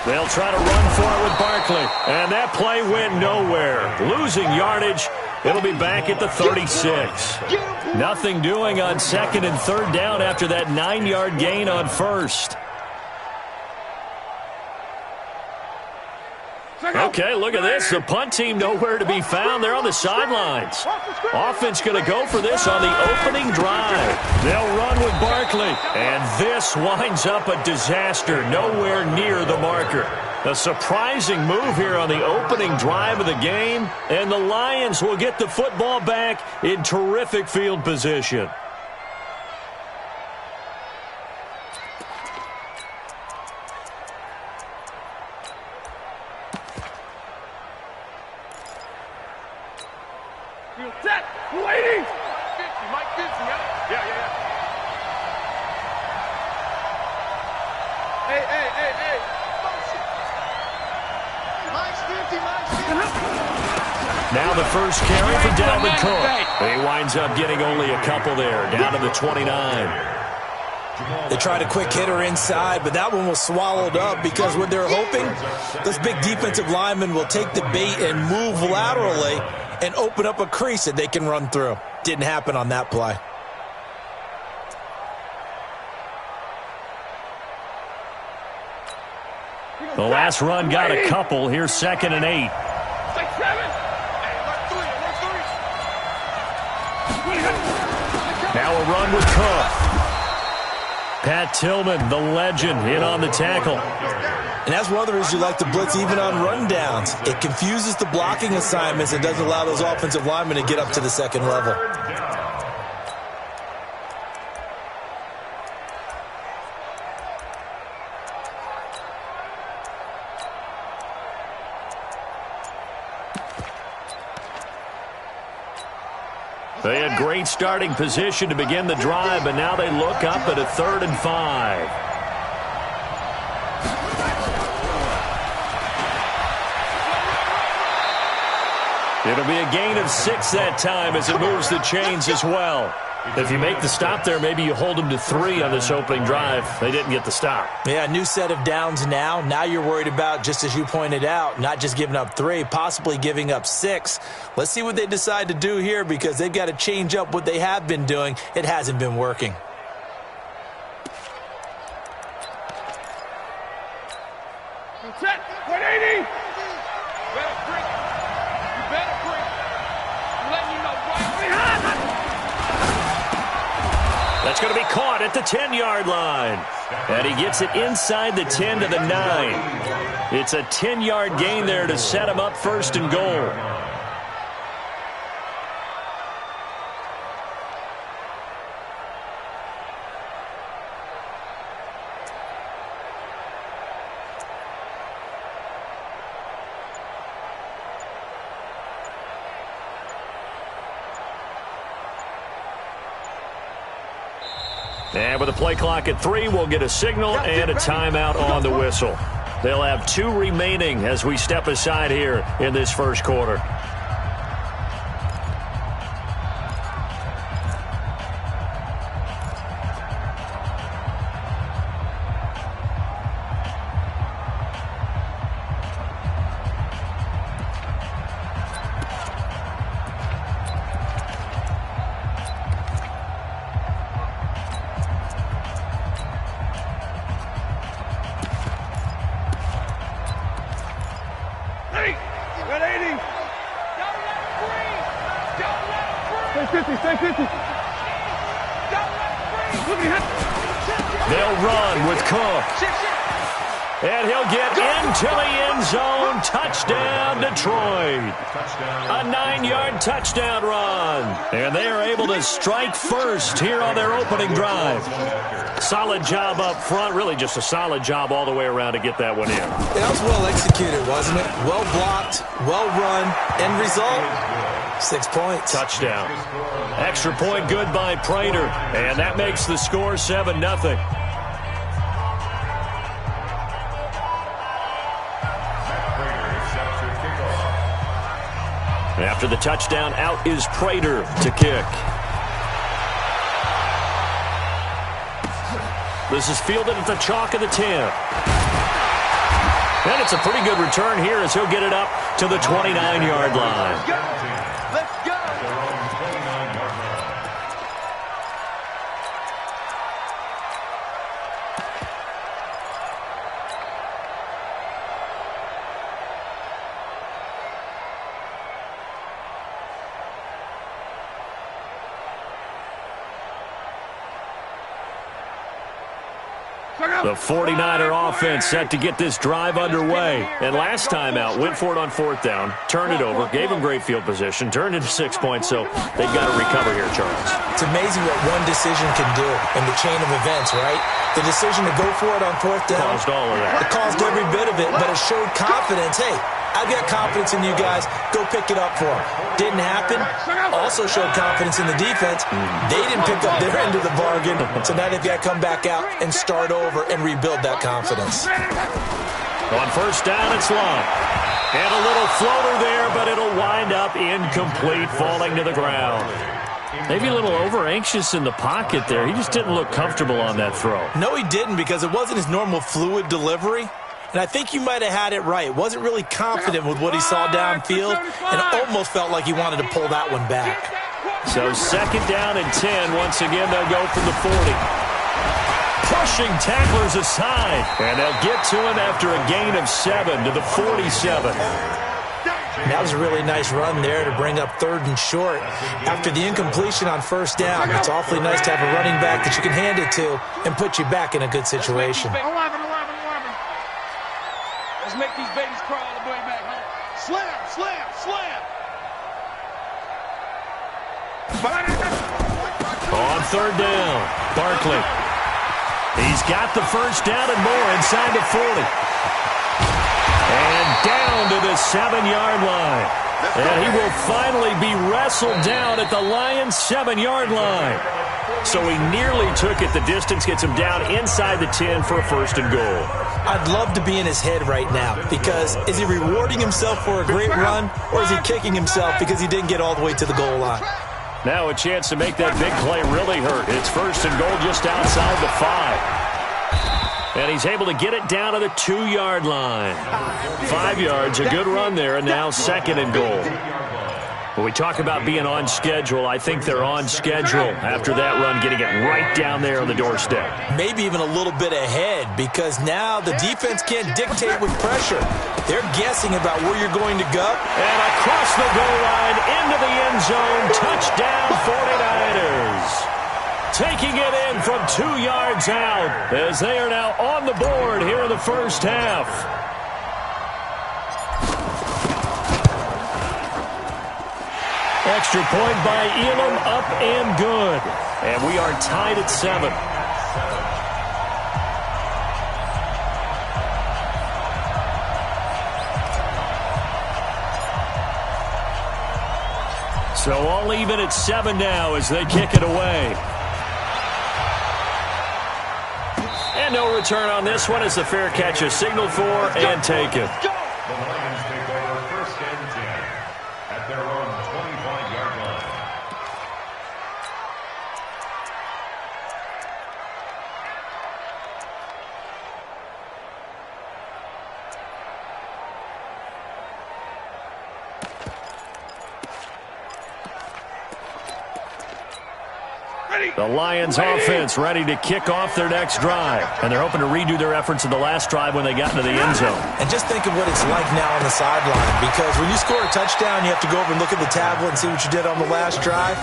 They'll try to run for it with Barkley, and that play went nowhere. Losing yardage. It'll be back at the 36. Nothing doing on 2nd and 3rd down after that 9-yard gain on 1st. Okay, look at this. The punt team nowhere to be found. They're on the sidelines. Offense going to go for this on the opening drive. They'll run with Barkley. And this winds up a disaster. Nowhere near the marker. A surprising move here on the opening drive of the game. And the Lions will get the football back in terrific field position. Now the first carry for Dalvin Cook. He winds up getting only a couple there, down to the 29. They tried a quick hitter inside, but that one was swallowed up because what they're hoping, this big defensive lineman will take the bait and move laterally and open up a crease that they can run through. Didn't happen on that play. The last run got a couple. Here's 2nd and 8. Now a run with Cook. Pat Tillman, the legend, in on the tackle. And that's one of the reasons you like to blitz even on rundowns. It confuses the blocking assignments and doesn't allow those offensive linemen to get up to the 2nd level. They had great starting position to begin the drive, but now they look up at a 3rd and 5. It'll be a gain of 6 that time as it moves the chains as well. If you make the stop there, maybe you hold them to 3 on this opening drive. They didn't get the stop. Yeah, new set of downs now. Now you're worried about, just as you pointed out, not just giving up 3, possibly giving up 6. Let's see what they decide to do here because they've got to change up what they have been doing. It hasn't been working. Set, 180. That's going to be caught at the 10-yard line. And he gets it inside the 10 to the 9. It's a 10-yard gain there to set him up 1st and goal. And with the play clock at 3, we'll get a signal and a timeout on the whistle. They'll have 2 remaining as we step aside here in this first quarter. Stay 50. They'll run with Cook. And he'll get into the end zone. Touchdown, Detroit. A 9-yard touchdown run. And they are able to strike first here on their opening drive. Solid job up front. Really just a solid job all the way around to get that one in. That was well executed, wasn't it? Well blocked, well run. End result, 6 points. Touchdown. Extra point good by Prater. And that makes the score 7-0. After the touchdown, out is Prater to kick. This is fielded at the chalk of the 10. And it's a pretty good return here as he'll get it up to the 29-yard line. Let's go. The 49er offense set to get this drive underway. And last time out, went for it on 4th down, turned it over, gave them great field position, turned into 6 points, so they've got to recover here, Charles. It's amazing what one decision can do in the chain of events, right? The decision to go for it on 4th down. Caused all of that. It caused every bit of it, but it showed confidence. Hey, I've got confidence in you guys. Go pick it up for them. Didn't happen. Also showed confidence in the defense. They didn't pick up their end of the bargain, so now they've got to come back out and start over and rebuild that confidence. On 1st down, it's long. And a little floater there, but it'll wind up incomplete, falling to the ground. Maybe a little over-anxious in the pocket there. He just didn't look comfortable on that throw. No, he didn't, because it wasn't his normal fluid delivery. And I think you might have had it right. Wasn't really confident with what he saw downfield and almost felt like he wanted to pull that one back. So 2nd down and 10. Once again, they'll go from the 40. Pushing tacklers aside. And they'll get to him after a gain of 7 to the 47. That was a really nice run there to bring up 3rd and short. After the incompletion on 1st down, it's awfully nice to have a running back that you can hand it to and put you back in a good situation. Let's make these babies crawl all the way back home. Slam, slam, slam. On 3rd down, Barkley. He's got the 1st down and more inside the 40. And down to the 7-yard line. And he will finally be wrestled down at the Lions' 7-yard line. So he nearly took it the distance, gets him down inside the 10 for a 1st and goal. I'd love to be in his head right now, because is he rewarding himself for a great run, or is he kicking himself because he didn't get all the way to the goal line? Now a chance to make that big play really hurt. It's 1st and goal just outside the 5. And he's able to get it down to the 2-yard line. 5 yards, a good run there, and now 2nd and goal. When we talk about being on schedule, I think they're on schedule after that run, getting it right down there on the doorstep. Maybe even a little bit ahead, because now the defense can't dictate with pressure. They're guessing about where you're going to go. And across the goal line, into the end zone, touchdown 49ers. Taking it in from 2 yards out as they are now on the board here in the 1st half. Extra point by Elam, up and good. And we are tied at 7. So all even at 7 now as they kick it away. And no return on this one as the fair catch is signaled for and taken. The Lions take over 1st and 10 at their own 25-yard line. The Lions offense ready to kick off their next drive. And they're hoping to redo their efforts in the last drive when they got into the end zone. And just think of what it's like now on the sideline, because when you score a touchdown, you have to go over and look at the tablet and see what you did on the last drive.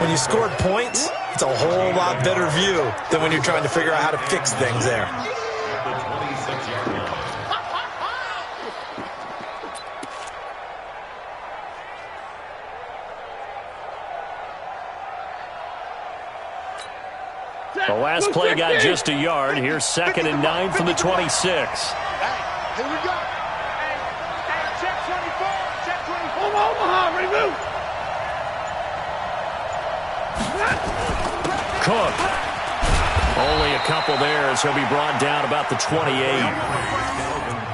When you scored points, It's a whole lot better view than when you're trying to figure out how to fix things there. The last play got just a yard. Here's 2nd and 9 from the 26. Here we go. Hey, check 24. Check 24. Omaha, ready, move. Cook. Only a couple there as he'll be brought down about the 28.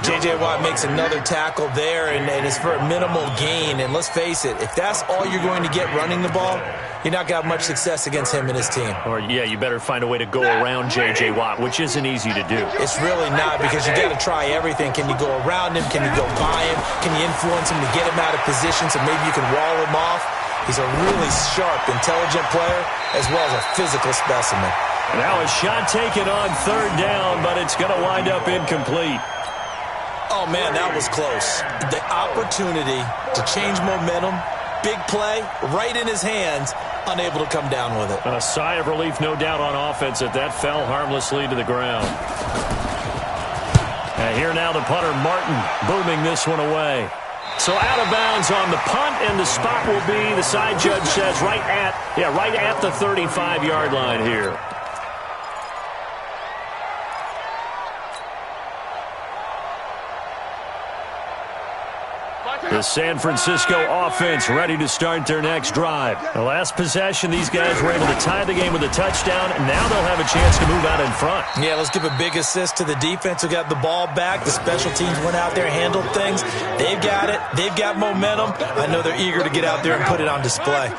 J.J. Watt makes another tackle there, and it's for a minimal gain. And let's face it, if that's all you're going to get running the ball, you're not going to have much success against him and his team. Or, yeah, you better find a way to go around J.J. Watt, which isn't easy to do. It's really not, because you got to try everything. Can you go around him? Can you go by him? Can you influence him to get him out of position so maybe you can wall him off? He's a really sharp, intelligent player, as well as a physical specimen. Now a shot taken on 3rd down, but it's going to wind up incomplete. Oh, man, that was close. The opportunity to change momentum, big play, right in his hands, unable to come down with it. A sigh of relief, no doubt, on offense that fell harmlessly to the ground. And here now the punter, Martin, booming this one away. So out of bounds on the punt, and the spot will be, the side judge says, right at the 35-yard line here. The San Francisco offense ready to start their next drive. The last possession, these guys were able to tie the game with a touchdown, and now they'll have a chance to move out in front. Yeah, let's give a big assist to the defense who got the ball back. The special teams went out there, handled things. They've got it. They've got momentum. I know they're eager to get out there and put it on display.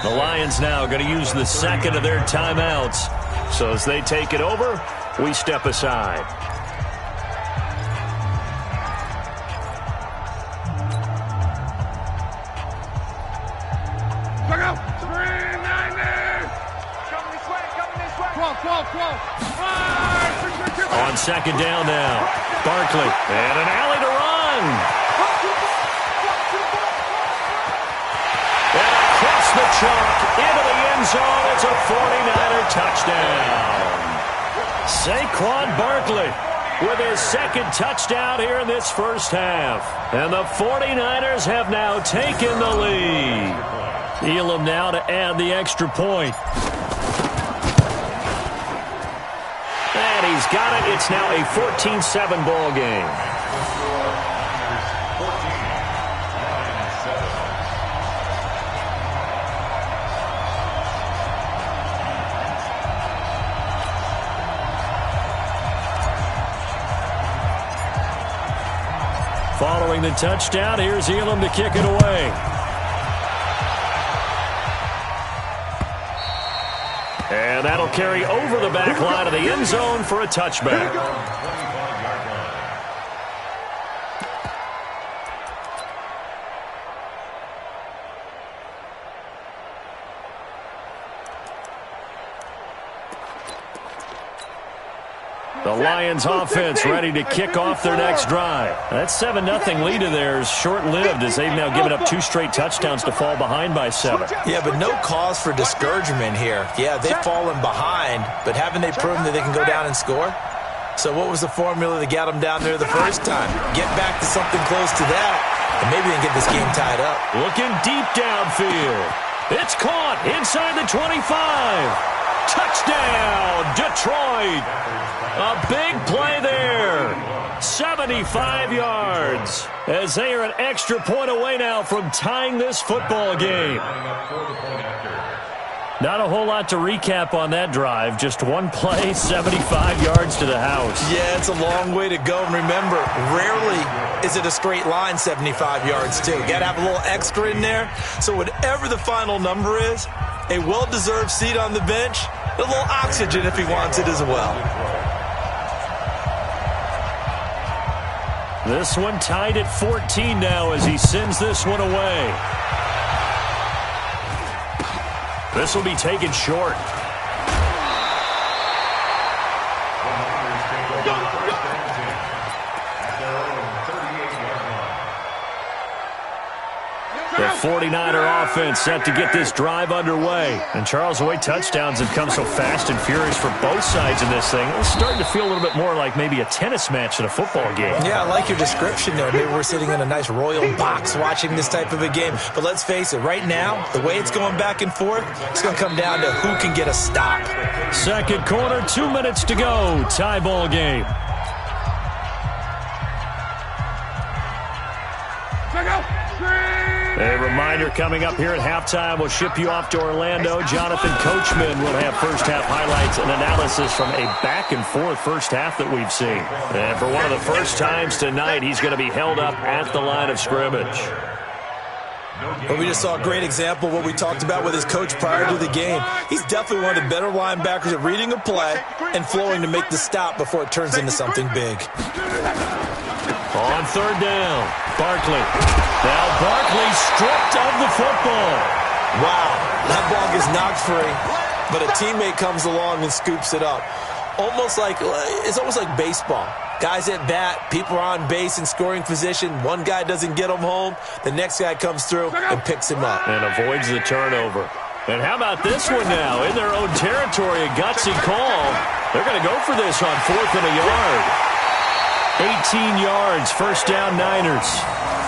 The Lions now going to use the 2nd of their timeouts. So as they take it over, we step aside. Look out! 390! Coming this way, coming this way! 12. On 2nd down now, Barkley, and an alley to run. And across the chalk, into the end zone, it's a 49er touchdown. Saquon Barkley with his 2nd touchdown here in this first half. And the 49ers have now taken the lead. Elam now to add the extra point. And he's got it. It's now a 14-7 ball game. Following the touchdown, here's Elam to kick it away. And that'll carry over the back line of the end zone for a touchback. The Lions offense ready to kick off their next drive. That 7-0 lead of theirs short-lived as they've now given up 2 straight touchdowns to fall behind by 7. Yeah, but no cause for discouragement here. Yeah, they've fallen behind, but haven't they proven that they can go down and score? So what was the formula that got them down there the first time? Get back to something close to that, and maybe they can get this game tied up. Looking deep downfield. It's caught inside the 25. Touchdown, Detroit. A big play there. 75 yards as they are an extra point away now from tying this football game. Not a whole lot to recap on that drive. Just one play, 75 yards to the house. Yeah, it's a long way to go. And remember, rarely is it a straight line 75 yards, too. Got to have a little extra in there. So whatever the final number is, a well-deserved seat on the bench, a little oxygen if he wants it as well. This one tied at 14 now as he sends this one away. This will be taken short. The 49er offense set to get this drive underway. And Charles, the way touchdowns have come so fast and furious for both sides in this thing, it's starting to feel a little bit more like maybe a tennis match than a football game. Yeah, I like your description there. Maybe we're sitting in a nice royal box watching this type of a game. But let's face it, right now, the way it's going back and forth, it's going to come down to who can get a stop. Second quarter, 2 minutes to go. Tie ball game. A reminder coming up here at halftime, we'll ship you off to Orlando. Jonathan Coachman will have first-half highlights and analysis from a back-and-forth first half that we've seen. And for one of the first times tonight, he's going to be held up at the line of scrimmage. Well, we just saw a great example of what we talked about with his coach prior to the game. He's definitely one of the better linebackers at reading a play and flowing to make the stop before it turns into something big. On third down, Barkley. Now Barkley stripped of the football. Wow, that ball gets knocked free, but a teammate comes along and scoops it up. It's almost like baseball. Guys at bat, people are on base in scoring position. One guy doesn't get him home. The next guy comes through and picks him up. And avoids the turnover. And how about this one now? In their own territory, a gutsy call. They're going to go for this on 4th and a yard. 18 yards, first down Niners.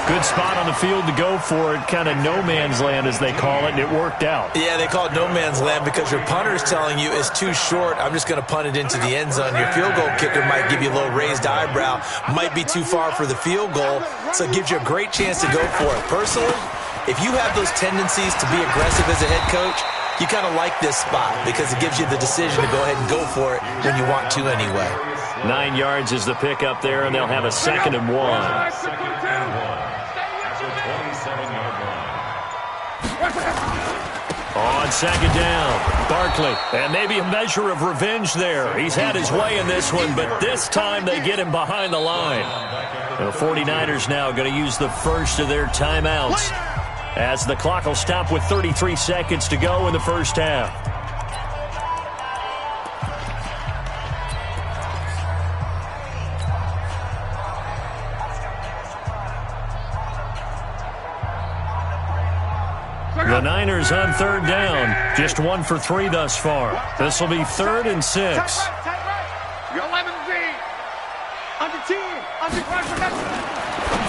Good spot on the field to go for it, kind of no man's land as they call it, and it worked out. Yeah, they call it no man's land because your punter is telling you it's too short. I'm just going to punt it into the end zone. Your field goal kicker might give you a little raised eyebrow, might be too far for the field goal, so it gives you a great chance to go for it. Personally, if you have those tendencies to be aggressive as a head coach, you kind of like this spot because it gives you the decision to go ahead and go for it when you want to anyway. 9 yards is the pick up there, and they'll have a 2nd and 1. On 2nd down, Barkley. And maybe a measure of revenge there. He's had his way in this one, but this time they get him behind the line. The 49ers now going to use the first of their timeouts as the clock will stop with 33 seconds to go in the first half. The Niners on third down, just 1 for 3 thus far. This will be 3rd and 6. You're 11Z. Under 10. Under pressure.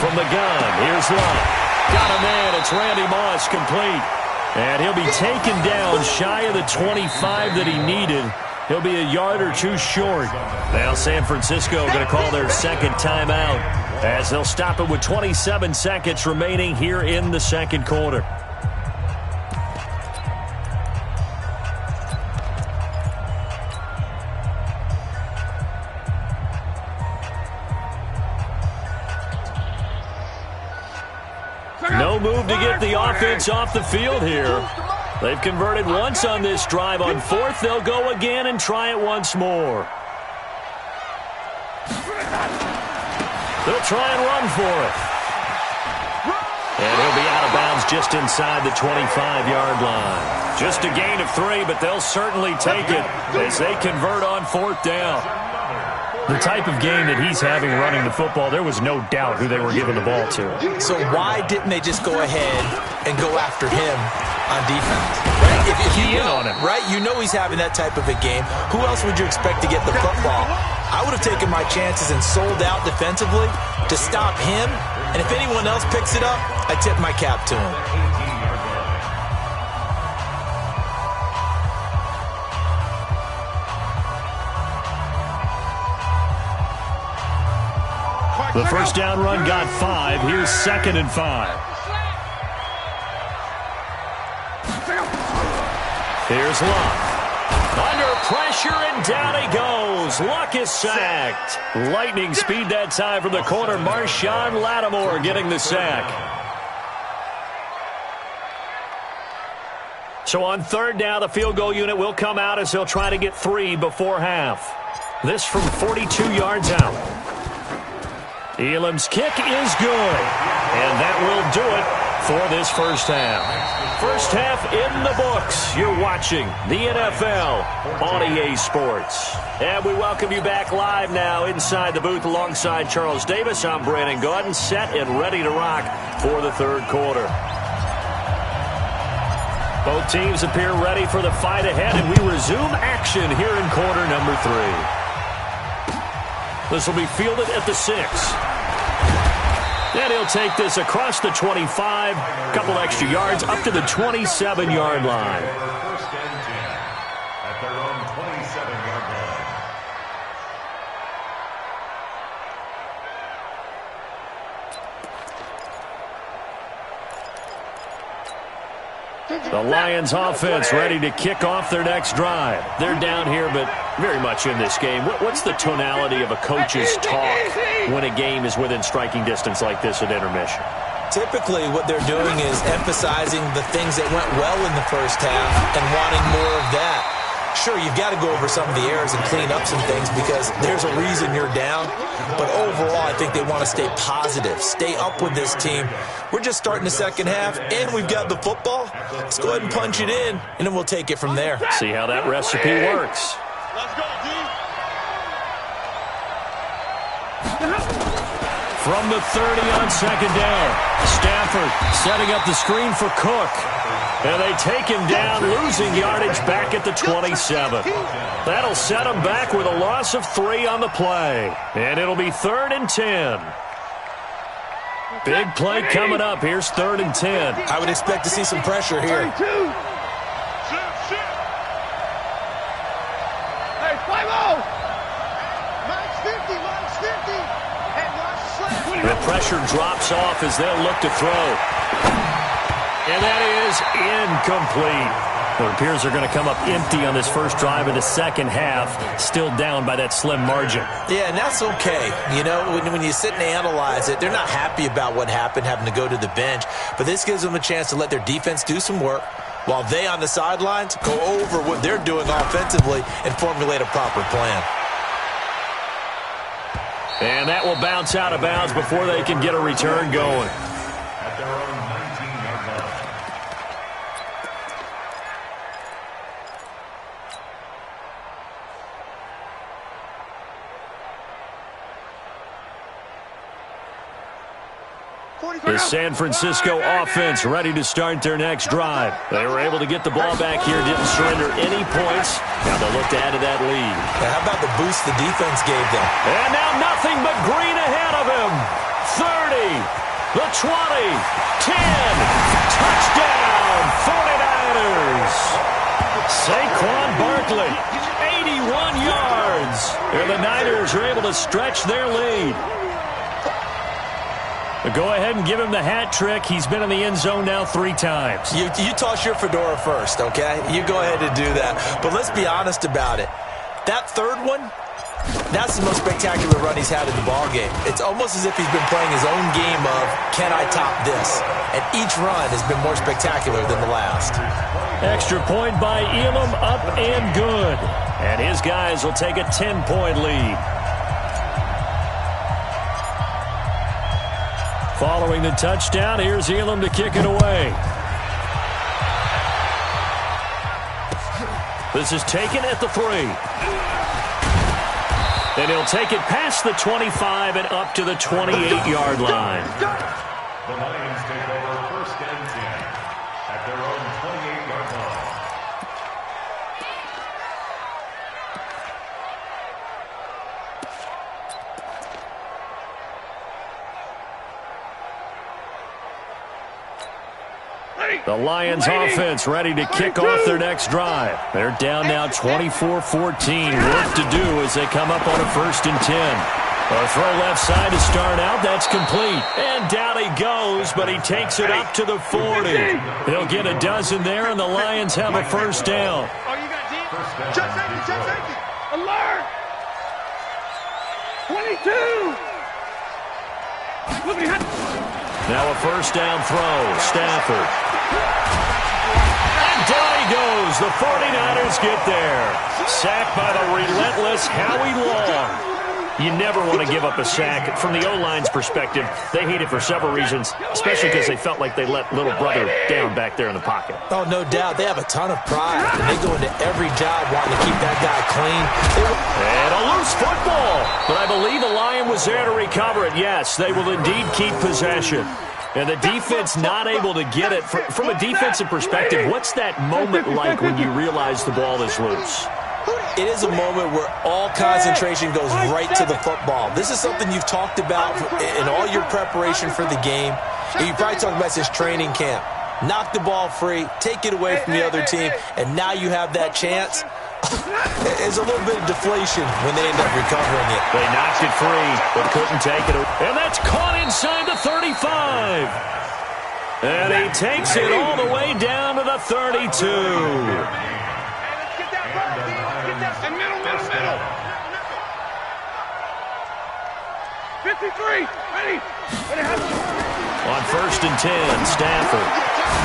From the gun, here's Love. Got a man, it's Randy Moss, complete. And he'll be taken down shy of the 25 that he needed. He'll be a yard or two short. Now San Francisco going to call their second timeout as they'll stop it with 27 seconds remaining here in the second quarter. No move to get the offense off the field here. They've converted once on this drive. On 4th, they'll go again and try it once more. They'll try and run for it. And he'll be out of bounds just inside the 25-yard line. Just a gain of 3, but they'll certainly take it as they convert on 4th down. The type of game that he's having running the football, there was no doubt who they were giving the ball to. So why didn't they just go ahead and go after him on defense? Right? If you know, on him. Right? You know he's having that type of a game. Who else would you expect to get the football? I would have taken my chances and sold out defensively to stop him. And if anyone else picks it up, I tip my cap to him. The first down run got 5. Here's 2nd and 5. Here's Luck. Under pressure, and down he goes. Luck is sacked. Lightning speed that time from the corner. Marshawn Lattimore getting the sack. So on 3rd down, the field goal unit will come out as they'll try to get 3 before half. This from 42 yards out. Elam's kick is good, and that will do it for this first half. First half in the books. You're watching the NFL on EA Sports. And we welcome you back live now inside the booth alongside Charles Davis. I'm Brandon Gaudin, set and ready to rock for the third quarter. Both teams appear ready for the fight ahead, and we resume action here in quarter number 3. This will be fielded at the 6. And he'll take this across the 25, a couple extra yards, up to the 27-yard line. First and 10 at their own 27-yard line. The Lions offense ready to kick off their next drive. They're down here, but very much in this game. What's the tonality of a coach's talk when a game is within striking distance like this at intermission? Typically, what they're doing is emphasizing the things that went well in the first half and wanting more of that. Sure, you've got to go over some of the errors and clean up some things because there's a reason you're down. But overall, I think they want to stay positive, stay up with this team. We're just starting the second half, and we've got the football. Let's go ahead and punch it in, and then we'll take it from there. See how that recipe works. Let's go, D. From the 30 on second down, Stafford setting up the screen for Cook. And they take him down, losing yardage back at the 27. That'll set him back with a loss of 3 on the play. And it'll be 3rd and 10. Big play coming up. Here's 3rd and 10. I would expect to see some pressure here. Hey, 5-0. Minus 50, minus 50. And watch the slap. The pressure drops off as they'll look to throw. And that is incomplete. It appears they're going to come up empty on this first drive of the second half, still down by that slim margin. Yeah, and that's okay. You know, when you sit and analyze it, they're not happy about what happened, having to go to the bench. But this gives them a chance to let their defense do some work while they on the sidelines go over what they're doing offensively and formulate a proper plan. And that will bounce out of bounds before they can get a return going. At their own 19-yard line. The San Francisco offense ready to start their next drive. They were able to get the ball back here, didn't surrender any points. Now they'll look to add to that lead. Now how about the boost the defense gave them? And now nothing but green ahead of him. 30, the 20, 10, touchdown, 49ers. Saquon Barkley, 81 yards. And the Niners are able to stretch their lead. But go ahead and give him the hat trick. He's been in the end zone now 3 times. You toss your fedora first, okay? You go ahead and do that. But let's be honest about it. That third one, that's the most spectacular run he's had in the ballgame. It's almost as if he's been playing his own game of, can I top this? And each run has been more spectacular than the last. Extra point by Elam, up and good. And his guys will take a 10-point lead. Following the touchdown, here's Elam to kick it away. This is taken at the 3. And he'll take it past the 25 and up to the 28-yard line. The Lions take over 1st and 10 at their own 28-yard line. The Lions offense ready to kick off their next drive. They're down now 24-14. Work to do as they come up on a 1st and 10. A throw left side to start out. That's complete. And down he goes, but he takes it up to the 40. He'll get a dozen there, and the Lions have a 1st down. Oh, you got D? Check safety, check safety. Alert! 22! Now a 1st down throw. Stafford. And down he goes. The 49ers get there. Sacked by the relentless Howie Long. You never want to give up a sack. From the O-line's perspective, they hate it for several reasons, especially because they felt like they let little brother down back there in the pocket. Oh, no doubt. They have a ton of pride, and they go into every job wanting to keep that guy clean. And a loose football. But I believe the Lion was there to recover it. Yes, they will indeed keep possession. And the defense not able to get it. From a defensive perspective, what's that moment like when you realize the ball is loose? It is a moment where all concentration goes right to the football. This is something you've talked about in all your preparation for the game. And you probably talked about since training camp. Knock the ball free, take it away from the other team, and now you have that chance. There's a little bit of deflation when they end up recovering it. They knocked it free, but couldn't take it. And that's caught inside the 35. And he takes it all the way down to the 32. And middle. 53, ready. On 1st and 10, Stafford.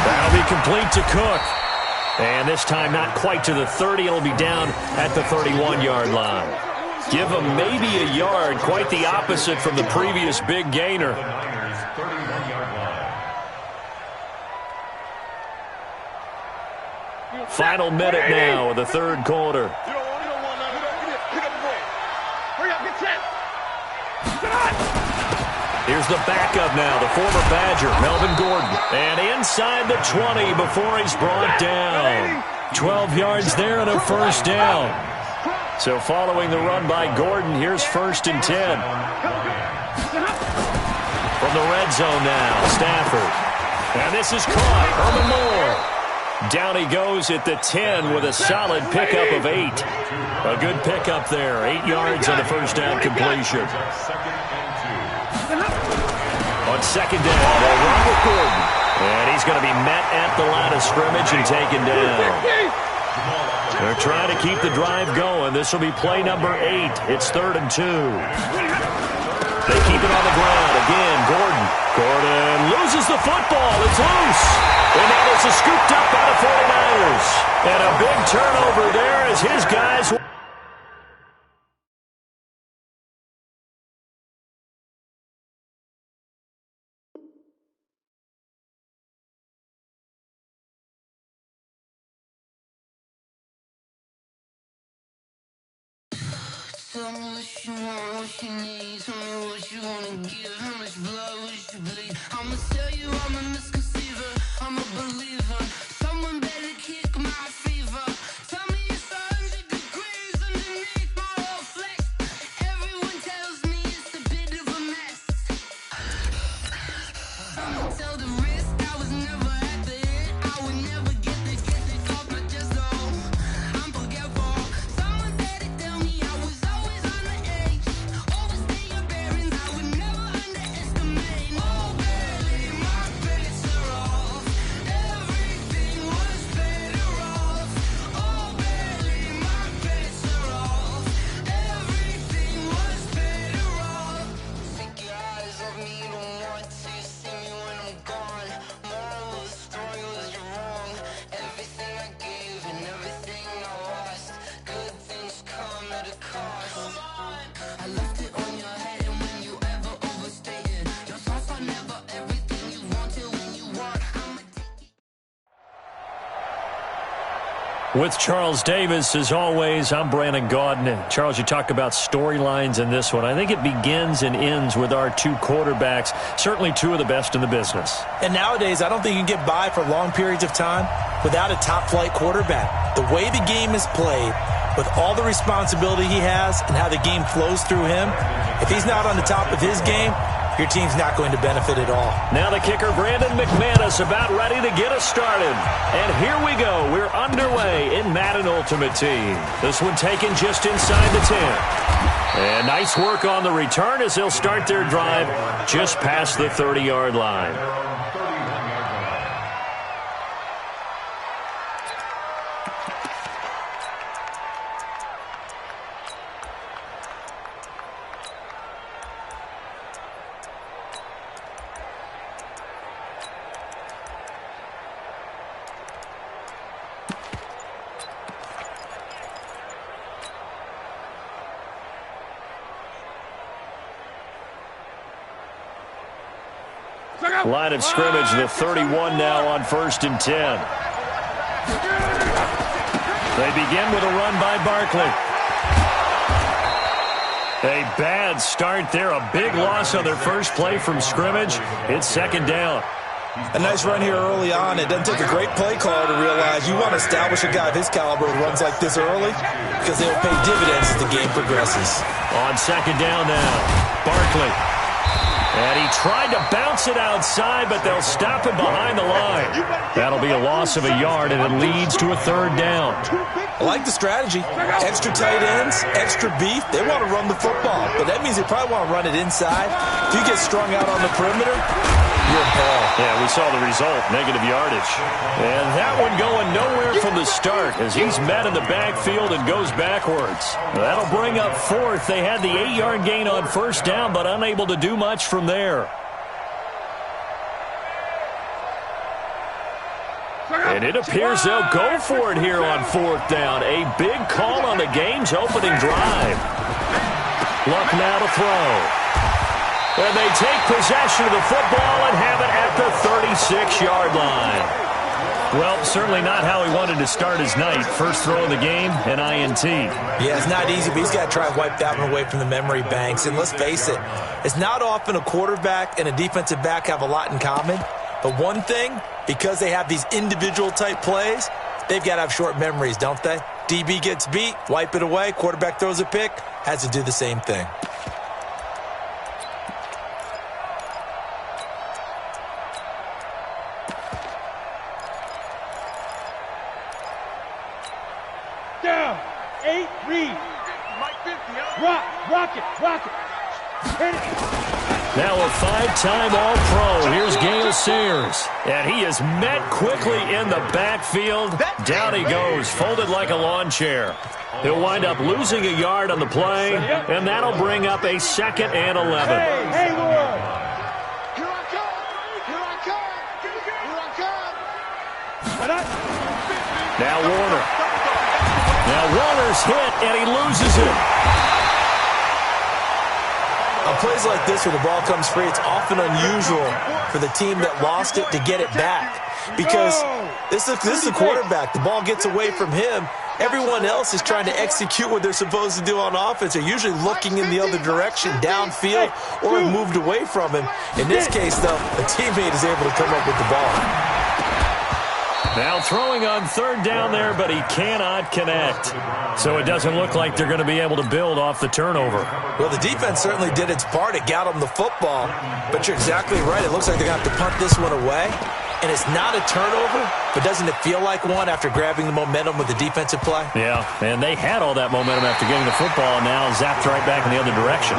That'll be complete to Cook. And this time not quite to the 30. It'll be down at the 31-yard line. Give him maybe a yard, quite the opposite from the previous big gainer. Final minute now of the third quarter. Here's the backup now, the former Badger, Melvin Gordon. And inside the 20 before he's brought down. 12 yards there and a first down. So following the run by Gordon, here's 1st and 10. From the red zone now, Stafford. And this is caught. Herman Moore. Down he goes at the 10 with a solid pickup of 8. A good pickup there. 8 yards on the first down completion. On 2nd down, they'll run with Gordon. And he's going to be met at the line of scrimmage and taken down. They're trying to keep the drive going. This will be play number 8. It's 3rd and 2. They keep it on the ground. Again, Gordon. Gordon loses the football. It's loose. And now it's scooped up by the 49ers. And a big turnover there as his guys... Tell me what you want, what you need. Tell me what you wanna give. How much blood would you bleed? I'ma tell you I'm a misconceiver. I'm a believer. Someone better kick my fever. Tell me it's 100 degrees underneath my whole flesh. Everyone tells me it's a bit of a mess. I'ma tell the risk I was never at the end. I would never get the off my chest. Oh, I'm forgetful. Someone said it, tell me I was always on the edge. Overstay your bearings, I would never underestimate. Oh, barely, my credits are off. Everything was better off. Oh, barely, my credits are off. Everything was better off. Take your eyes off me, don't want to see me when I'm gone. Moral of the story was you're wrong. Everything I gave and everything I lost. Good things come at a cost. I left it on your head, and when you ever overstay it, your thoughts are never everything you wanted when you want. I'ma take it. With Charles Davis, as always, I'm Brandon Gaudin. And Charles, you talk about storylines in this one. I think it begins and ends with our 2 quarterbacks, certainly 2 of the best in the business. And nowadays, I don't think you can get by for long periods of time without a top-flight quarterback. The way the game is played, with all the responsibility he has and how the game flows through him, if he's not on the top of his game, your team's not going to benefit at all. Now the kicker, Brandon McManus, about ready to get us started. And here we go. We're underway in Madden Ultimate Team. This one taken just inside the 10. And nice work on the return as they'll start their drive just past the 30-yard line. Line of scrimmage, the 31 now on 1st and 10. They begin with a run by Barkley. A bad start there. A big loss on their first play from scrimmage. It's second down. A nice run here early on. It doesn't take a great play caller to realize you want to establish a guy of his caliber who runs like this early because they'll pay dividends as the game progresses. On second down now, Barkley. And he tried to bounce it outside, but they'll stop him behind the line. That'll be a loss of a yard, and it leads to a third down. I like the strategy. Extra tight ends, extra beef. They want to run the football, but that means they probably want to run it inside. If you get strung out on the perimeter, you're in peril. Yeah, we saw the result, negative yardage. And that one going nowhere from the start as he's met in the backfield and goes backwards. That'll bring up fourth. They had the 8-yard gain on first down, but unable to do much from there. And it appears they'll go for it here on fourth down. A big call on the game's opening drive. Luck now to throw. And they take possession of the football and have it at the 36-yard line. Well, certainly not how he wanted to start his night. First throw of the game, an INT. Yeah, it's not easy, but he's got to try and wipe that one away from the memory banks. And let's face it, it's not often a quarterback and a defensive back have a lot in common. But one thing, because they have these individual type plays, they've got to have short memories, don't they? DB gets beat, wipe it away, quarterback throws a pick, has to do the same thing. Down. 8, read. Rock it. Hit it. Now a 5-time All-Pro. Here's Gale Sears. And he is met quickly in the backfield. Down he goes, folded like a lawn chair. He'll wind up losing a yard on the play, and that'll bring up a 2nd and 11. Hey, Lord. Now Warner. Now Warner's hit, and he loses it. On plays like this where the ball comes free, it's often unusual for the team that lost it to get it back. Because this is the quarterback. The ball gets away from him. Everyone else is trying to execute what they're supposed to do on offense. They're usually looking in the other direction, downfield, or have moved away from him. In this case, though, a teammate is able to come up with the ball. Now throwing on third down there, but he cannot connect. So it doesn't look like they're going to be able to build off the turnover. Well, the defense certainly did its part. It got them the football. But you're exactly right. It looks like they're going to have to punt this one away. And it's not a turnover, but doesn't it feel like one after grabbing the momentum with the defensive play? Yeah, and they had all that momentum after getting the football, and now zapped right back in the other direction.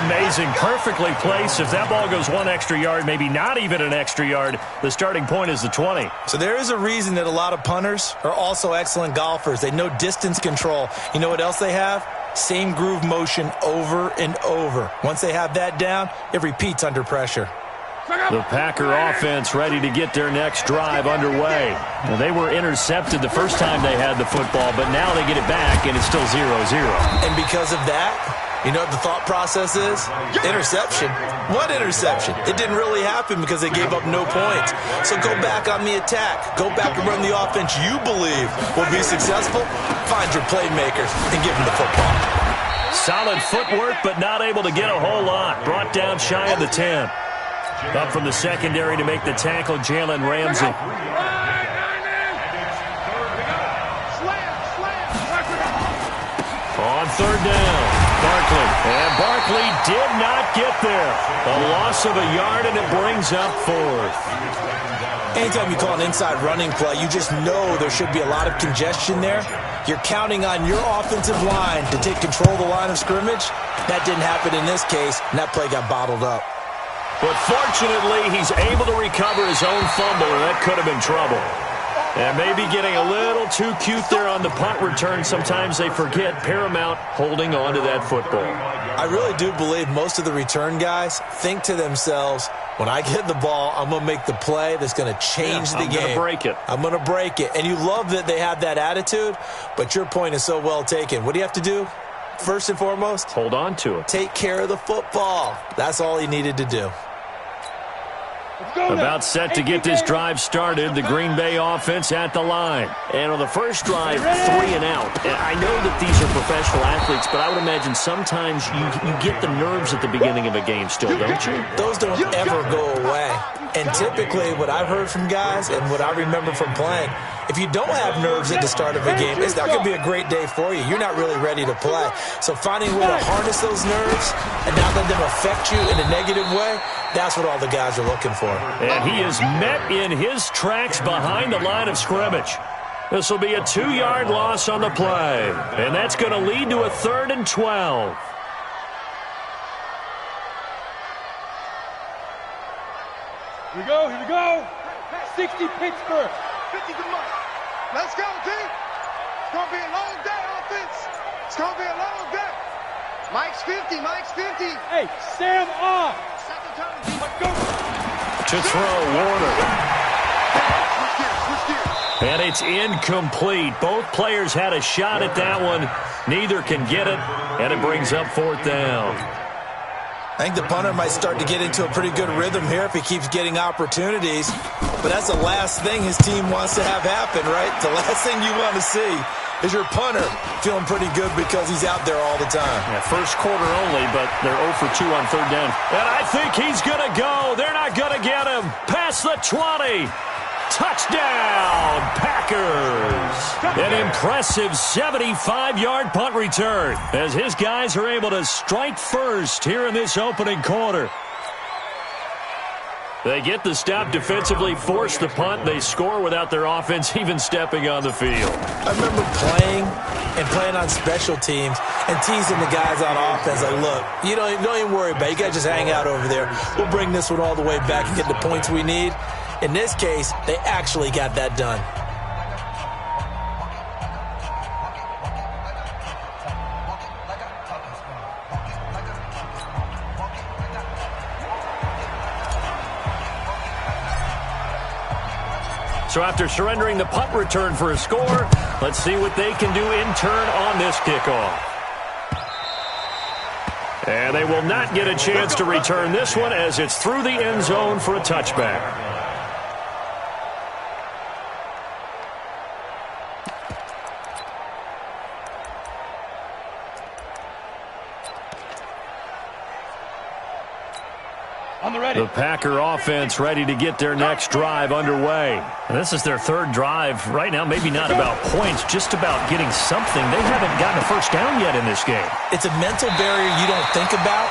Amazing, perfectly placed. If that ball goes one extra yard, maybe not even an extra yard, the starting point is the 20. So there is a reason that a lot of punters are also excellent golfers. They know distance control. You know what else they have? Same groove motion over and over. Once they have that down, it repeats under pressure. The Packer offense ready to get their next drive underway. Well, they were intercepted the first time they had the football, but now they get it back, and it's still 0-0. And because of that, you know what the thought process is? Interception. What interception? It didn't really happen because they gave up no points. So go back on the attack. Go back and run the offense you believe will be successful. Find your playmakers and give them the football. Solid footwork, but not able to get a whole lot. Brought down shy of the 10. Up from the secondary to make the tackle, Jalen Ramsey. On third down, Barkley. And Barkley did not get there. A loss of a yard, and it brings up fourth. Anytime you call an inside running play, you just know there should be a lot of congestion there. You're counting on your offensive line to take control of the line of scrimmage. That didn't happen in this case, and that play got bottled up. But fortunately, he's able to recover his own fumble, and that could have been trouble. And maybe getting a little too cute there on the punt return. Sometimes they forget paramount holding on to that football. I really do believe most of the return guys think to themselves, when I get the ball, I'm going to make the play that's going to change the game. I'm going to break it. I'm going to break it. And you love that they have that attitude, but your point is so well taken. What do you have to do? First and foremost, hold on to it. Take care of the football. That's all he needed to do. About set to get this drive started, the Green Bay offense at the line. And on the first drive, 3 and out. And I know that these are professional athletes, but I would imagine sometimes you get the nerves at the beginning of a game still, don't you? Those don't ever go away. And typically what I've heard from guys and what I remember from playing, if you don't have nerves at the start of a game, it's not going to be a great day for you. You're not really ready to play. So finding a way to harness those nerves and not let them affect you in a negative way, that's what all the guys are looking for. And he is met in his tracks behind the line of scrimmage. This will be a 2-yard loss on the play. And that's going to lead to a 3rd and 12. Here we go, here we go. 60 Pittsburgh. 50 to Mike. Let's go, team. It's going to be a long day, offense. It's going to be a long day. Mike's 50, Mike's 50. Hey, Sam off. Second time, let's go. To throw, Warner. And it's incomplete. Both players had a shot at that one. Neither can get it, and it brings up 4th down. I think the punter might start to get into a pretty good rhythm here if he keeps getting opportunities. But that's the last thing his team wants to have happen, right? The last thing you want to see is your punter feeling pretty good because he's out there all the time. Yeah, first quarter only, but they're 0 for 2 on 3rd down. And I think he's going to go. They're not going to get him. Past the 20. Touchdown, Packers. An impressive 75-yard punt return as his guys are able to strike first here in this opening quarter. They get the stop defensively, force the punt. They score without their offense even stepping on the field. I remember playing on special teams and teasing the guys on offense. Like, look, you don't even worry about it. You guys just hang out over there. We'll bring this one all the way back and get the points we need. In this case, they actually got that done. So after surrendering the punt return for a score, let's see what they can do in turn on this kickoff. And they will not get a chance to return this one as it's through the end zone for a touchback. The Packer offense ready to get their next drive underway. And this is their 3rd drive. Right now, maybe not about points, just about getting something. They haven't gotten a first down yet in this game. It's a mental barrier you don't think about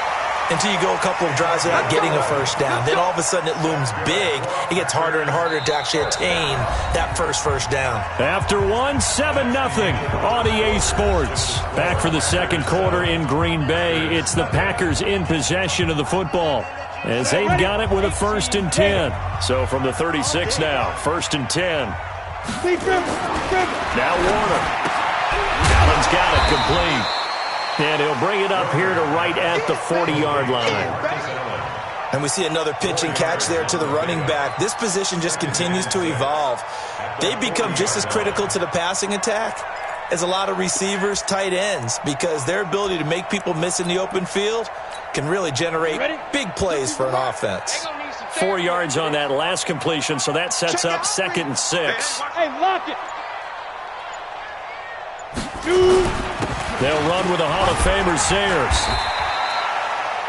until you go a couple of drives without getting a first down. Then all of a sudden it looms big. It gets harder and harder to actually attain that first down. After 7-0 on EA Sports. Back for the second quarter in Green Bay. It's the Packers in possession of the football, as they've got it with a 1st and 10. So from the 36 now, 1st and 10. Now Warner. Allen's got it complete. And he'll bring it up here to right at the 40-yard line. And we see another pitch and catch there to the running back. This position just continues to evolve. They become just as critical to the passing attack as a lot of receivers, tight ends, because their ability to make people miss in the open field can really generate big plays for an offense. 4 yards on that last completion, so that sets up 2nd and 6. Hey, lock it. They'll run with the Hall of Famer Sayers.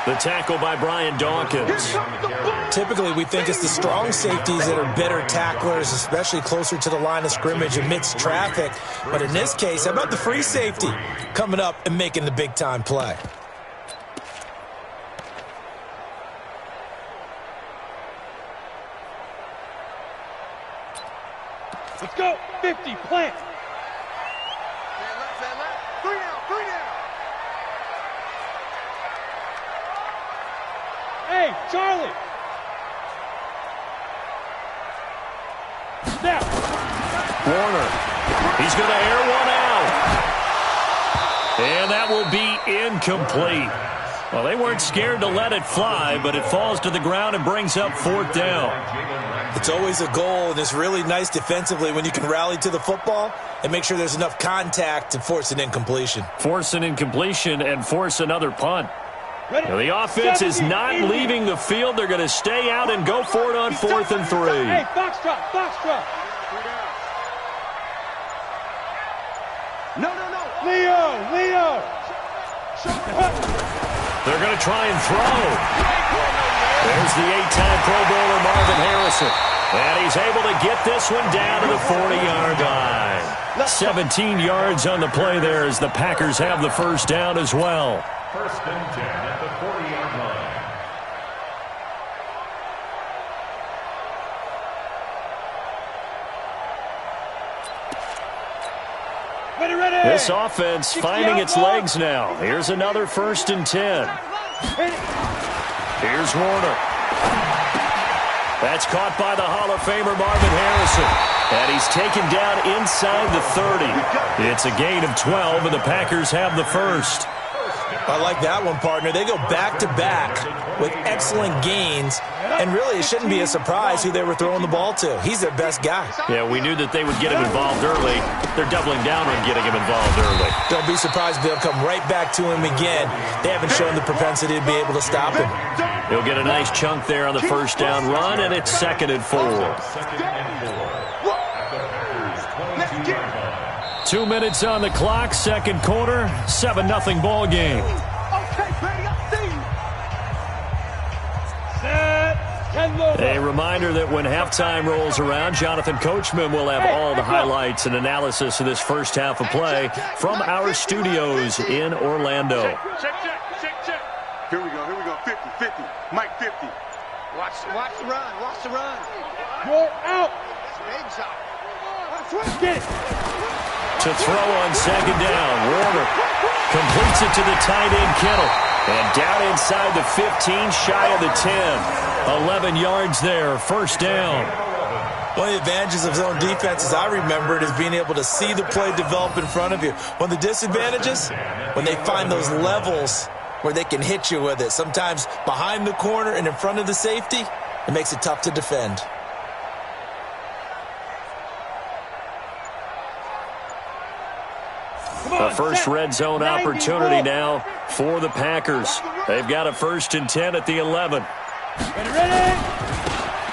The tackle by Brian Dawkins. Typically, we think it's the strong safeties that are better tacklers, especially closer to the line of scrimmage amidst traffic. But in this case, how about the free safety coming up and making the big-time play? Let's go. 50, plant. Three down. Hey, Charlie. Snap. Warner. He's going to air one out. And that will be incomplete. Well, they weren't scared to let it fly, but it falls to the ground and brings up 4th down. It's always a goal, and it's really nice defensively when you can rally to the football and make sure there's enough contact to force an incompletion. Force an incompletion and force another punt. Now, the offense is not leaving the field. They're going to stay out and go for it on 4th and 3. Hey, foxtrot. No. Leo! They're going to try and throw. There's the 8-time Pro Bowler Marvin Harrison. And he's able to get this one down to the 40-yard line. 17 yards on the play there as the Packers have the first down as well. First and 10 at the 40-yard line. This offense finding its legs now. Here's another first and 10. Here's Warner. That's caught by the Hall of Famer Marvin Harrison. And he's taken down inside the 30. It's a gain of 12, and the Packers have the first. I like that one, partner. They go back-to-back with excellent gains, and really it shouldn't be a surprise who they were throwing the ball to. He's their best guy. Yeah, we knew that they would get him involved early. They're doubling down on getting him involved early. Don't be surprised if they'll come right back to him again. They haven't shown the propensity to be able to stop him. He'll get a nice chunk there on the first down run, and it's 2nd and 4. 2 minutes on the clock, second quarter, 7-0 ball game. A reminder that when halftime rolls around, Jonathan Coachman will have all the highlights and analysis of this first half of play from our studios in Orlando. Check. Here we go. 50. Mike 50. Watch the run. You're out. Get it. To throw on second down, Warner completes it to the tight end Kittle. And down inside the 15, shy of the 10. 11 yards there, first down. One of the advantages of zone defense, as I remember it, is being able to see the play develop in front of you. One of the disadvantages, when they find those levels where they can hit you with it, sometimes behind the corner and in front of the safety, it makes it tough to defend. A first red zone opportunity now for the Packers. They've got a 1st and 10 at the 11.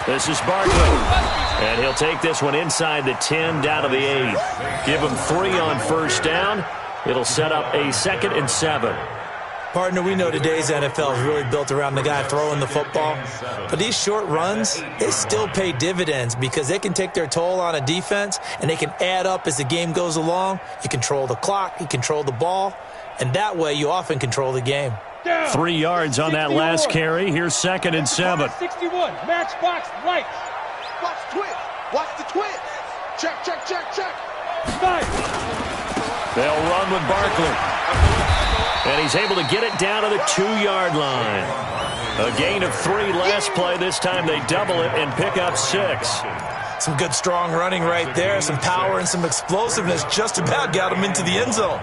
This is Barkley. And he'll take this one inside the 10 down to the 8. Give him 3 on first down. It'll set up a 2nd and 7. Partner, we know today's NFL is really built around the guy throwing the football. But these short runs, they still pay dividends because they can take their toll on a defense and they can add up as the game goes along. You control the clock, you control the ball, and that way you often control the game. 3 yards on that last carry. Here's 2nd and 7. 61, matchbox right. Watch the twist. Check. Nice. They'll run with Barkley. And he's able to get it down to the 2-yard line. A gain of 3 last play. This time they double it and pick up 6. Some good strong running right there. Some power and some explosiveness. Just about got him into the end zone.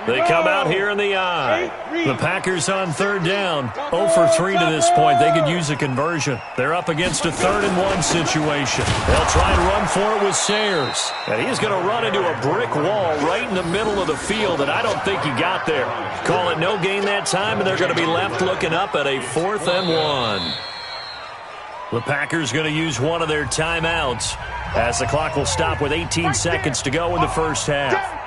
They come out here in the eye. The Packers on 3rd down. 0 for 3 to this point. They could use a conversion. They're up against a 3rd and 1 situation. They'll try and run for it with Sayers. And he's going to run into a brick wall right in the middle of the field, and I don't think he got there. Call it no gain that time, and they're going to be left looking up at a 4th and 1. The Packers going to use one of their timeouts as the clock will stop with 18 seconds to go in the first half.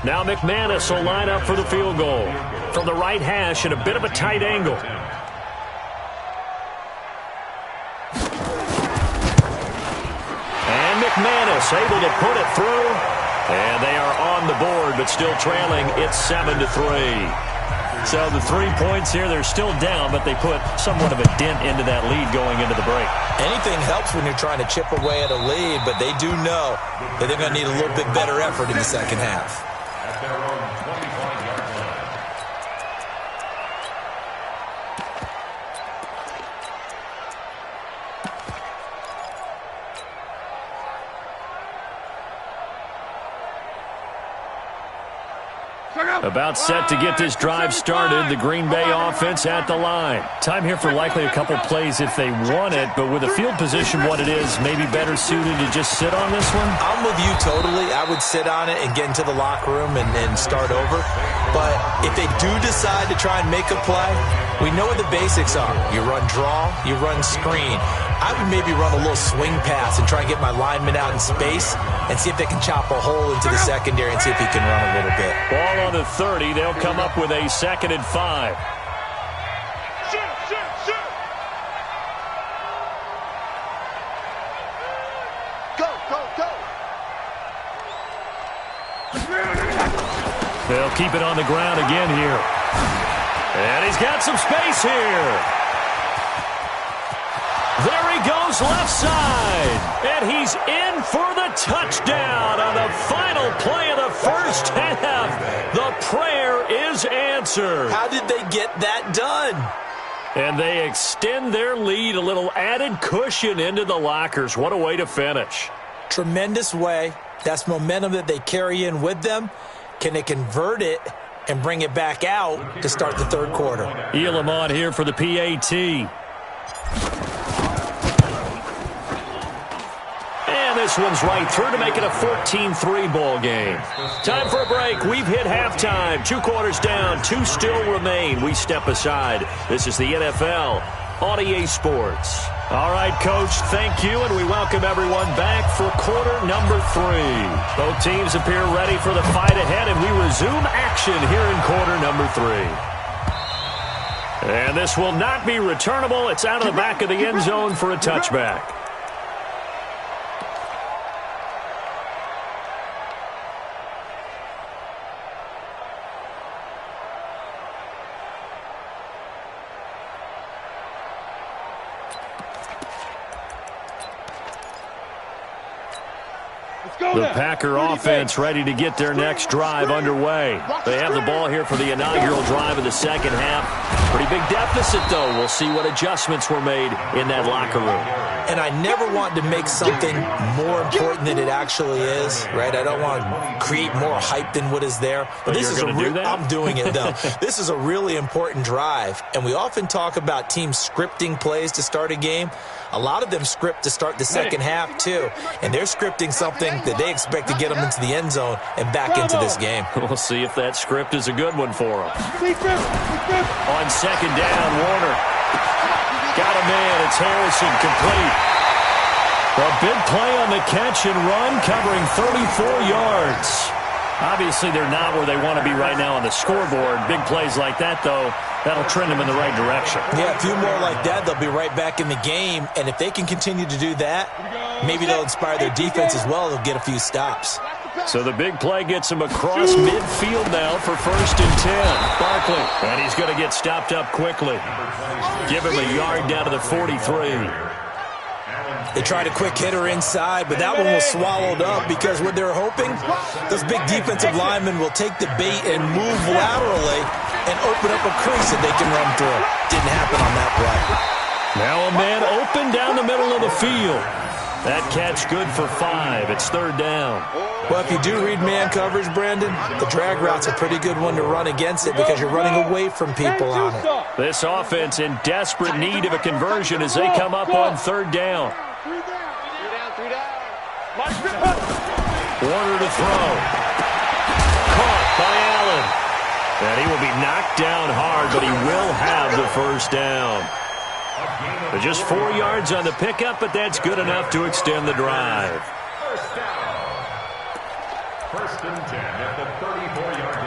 Now McManus will line up for the field goal from the right hash at a bit of a tight angle. And McManus able to put it through. And they are on the board, but still trailing. It's 7-3. So the 3 points here, they're still down, but they put somewhat of a dent into that lead going into the break. Anything helps when you're trying to chip away at a lead, but they do know that they're going to need a little bit better effort in the second half. At their own 25-yard line. About set to get this drive started, the Green Bay offense at the line. Time here for likely a couple plays if they want it, but with the field position what it is, maybe better suited to just sit on this one? I'm with you totally. I would sit on it and get into the locker room and start over. But if they do decide to try and make a play, we know what the basics are. You run draw, you run screen. I would maybe run a little swing pass and try and get my lineman out in space and see if they can chop a hole into the secondary and see if he can run a little bit. Ball on the 30. They'll come up with a 2nd and 5. Go, go, go. They'll keep it on the ground again here. And he's got some space here. There he goes left side. And he's in for the touchdown on the final play of the first half. The prayer is answered. How did they get that done? And they extend their lead, a little added cushion into the lockers. What a way to finish. Tremendous way. That's momentum that they carry in with them. Can they convert it and bring it back out to start the third quarter? Elam on here for the PAT. And this one's right through to make it a 14-3 ball game. Time for a break. We've hit halftime. 2 quarters down. 2 still remain. We step aside. This is the NFL on EA Sports. All right, Coach, thank you, and we welcome everyone back for quarter number 3. Both teams appear ready for the fight ahead, and we resume action here in quarter number 3. And this will not be returnable. It's out of the back of the end zone for a touchback. The Packer offense ready to get their next drive underway. They have the ball here for the inaugural drive of the second half. Pretty big deficit, though. We'll see what adjustments were made in that locker room. And I never want to make something more important than it actually is, right? I don't want to create more hype than what is there. But this is I'm doing it, though. This is a really important drive. And we often talk about teams scripting plays to start a game. A lot of them script to start the second half, too. And they're scripting something that they expect to get them into the end zone and back into this game. We'll see if that script is a good one for them. On second down, Warner. Got a man. It's Harrison complete. A big play on the catch and run, covering 34 yards. Obviously, they're not where they want to be right now on the scoreboard. Big plays like that, though, that'll trend them in the right direction. Yeah, a few more like that, they'll be right back in the game. And if they can continue to do that, maybe they'll inspire their defense as well. They'll get a few stops. So the big play gets him across midfield now for 1st and 10. Barkley, and he's going to get stopped up quickly. Give him a yard down to the 43. They tried a quick hitter inside, but that one was swallowed up because what they're hoping, those big defensive linemen will take the bait and move laterally and open up a crease that they can run through. Didn't happen on that play. Now a man open down the middle of the field. That catch good for 5. It's 3rd down. Well, if you do read man coverage, Brandon, the drag route's a pretty good one to run against it because you're running away from people on it. This offense in desperate need of a conversion as they come up on 3rd down. Warner to throw. Caught by Allen. And he will be knocked down hard, but he will have the 1st down. But just 4 yards on the pickup, but that's good enough to extend the drive. 1st and 10 at the 34-yard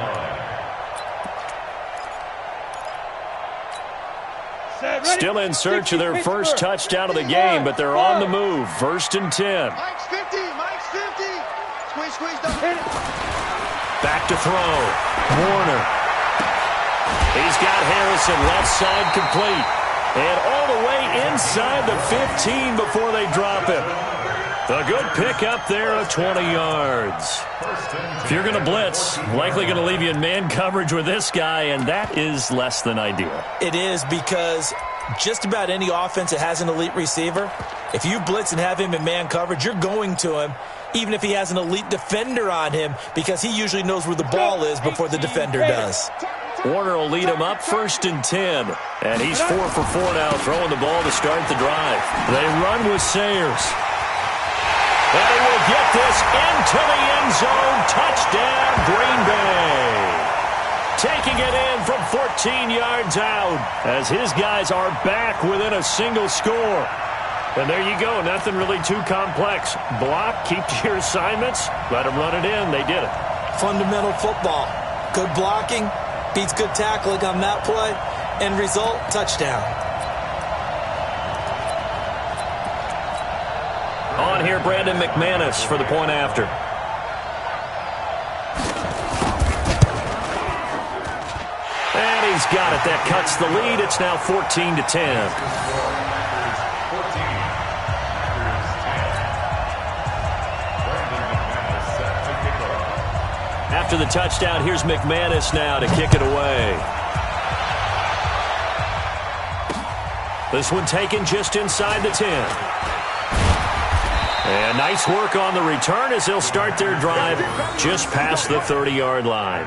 line. Still in search of their first touchdown of the game, but they're on the move. 1st and 10. Mike's 50. Mike's 50. Squeeze, squeeze, don't hit it. Back to throw. Warner. He's got Harrison left side complete. And all the way inside the 15 before they drop him. A good pickup there of 20 yards. If you're going to blitz, likely going to leave you in man coverage with this guy, and that is less than ideal. It is because just about any offense that has an elite receiver, if you blitz and have him in man coverage, you're going to him, even if he has an elite defender on him, because he usually knows where the ball is before the defender does. Warner will lead him up 1st and 10. And he's 4 for 4 now, throwing the ball to start the drive. They run with Sayers. And he will get this into the end zone. Touchdown, Green Bay. Taking it in from 14 yards out as his guys are back within a single score. And there you go. Nothing really too complex. Block, keep to your assignments, let them run it in. They did it. Fundamental football. Good blocking beats good tackling on that play. End result, touchdown. On here, Brandon McManus for the point after. And he's got it. That cuts the lead. It's now 14-10. After the touchdown, here's McManus now to kick it away. This one taken just inside the 10. And nice work on the return as they'll start their drive just past the 30-yard line.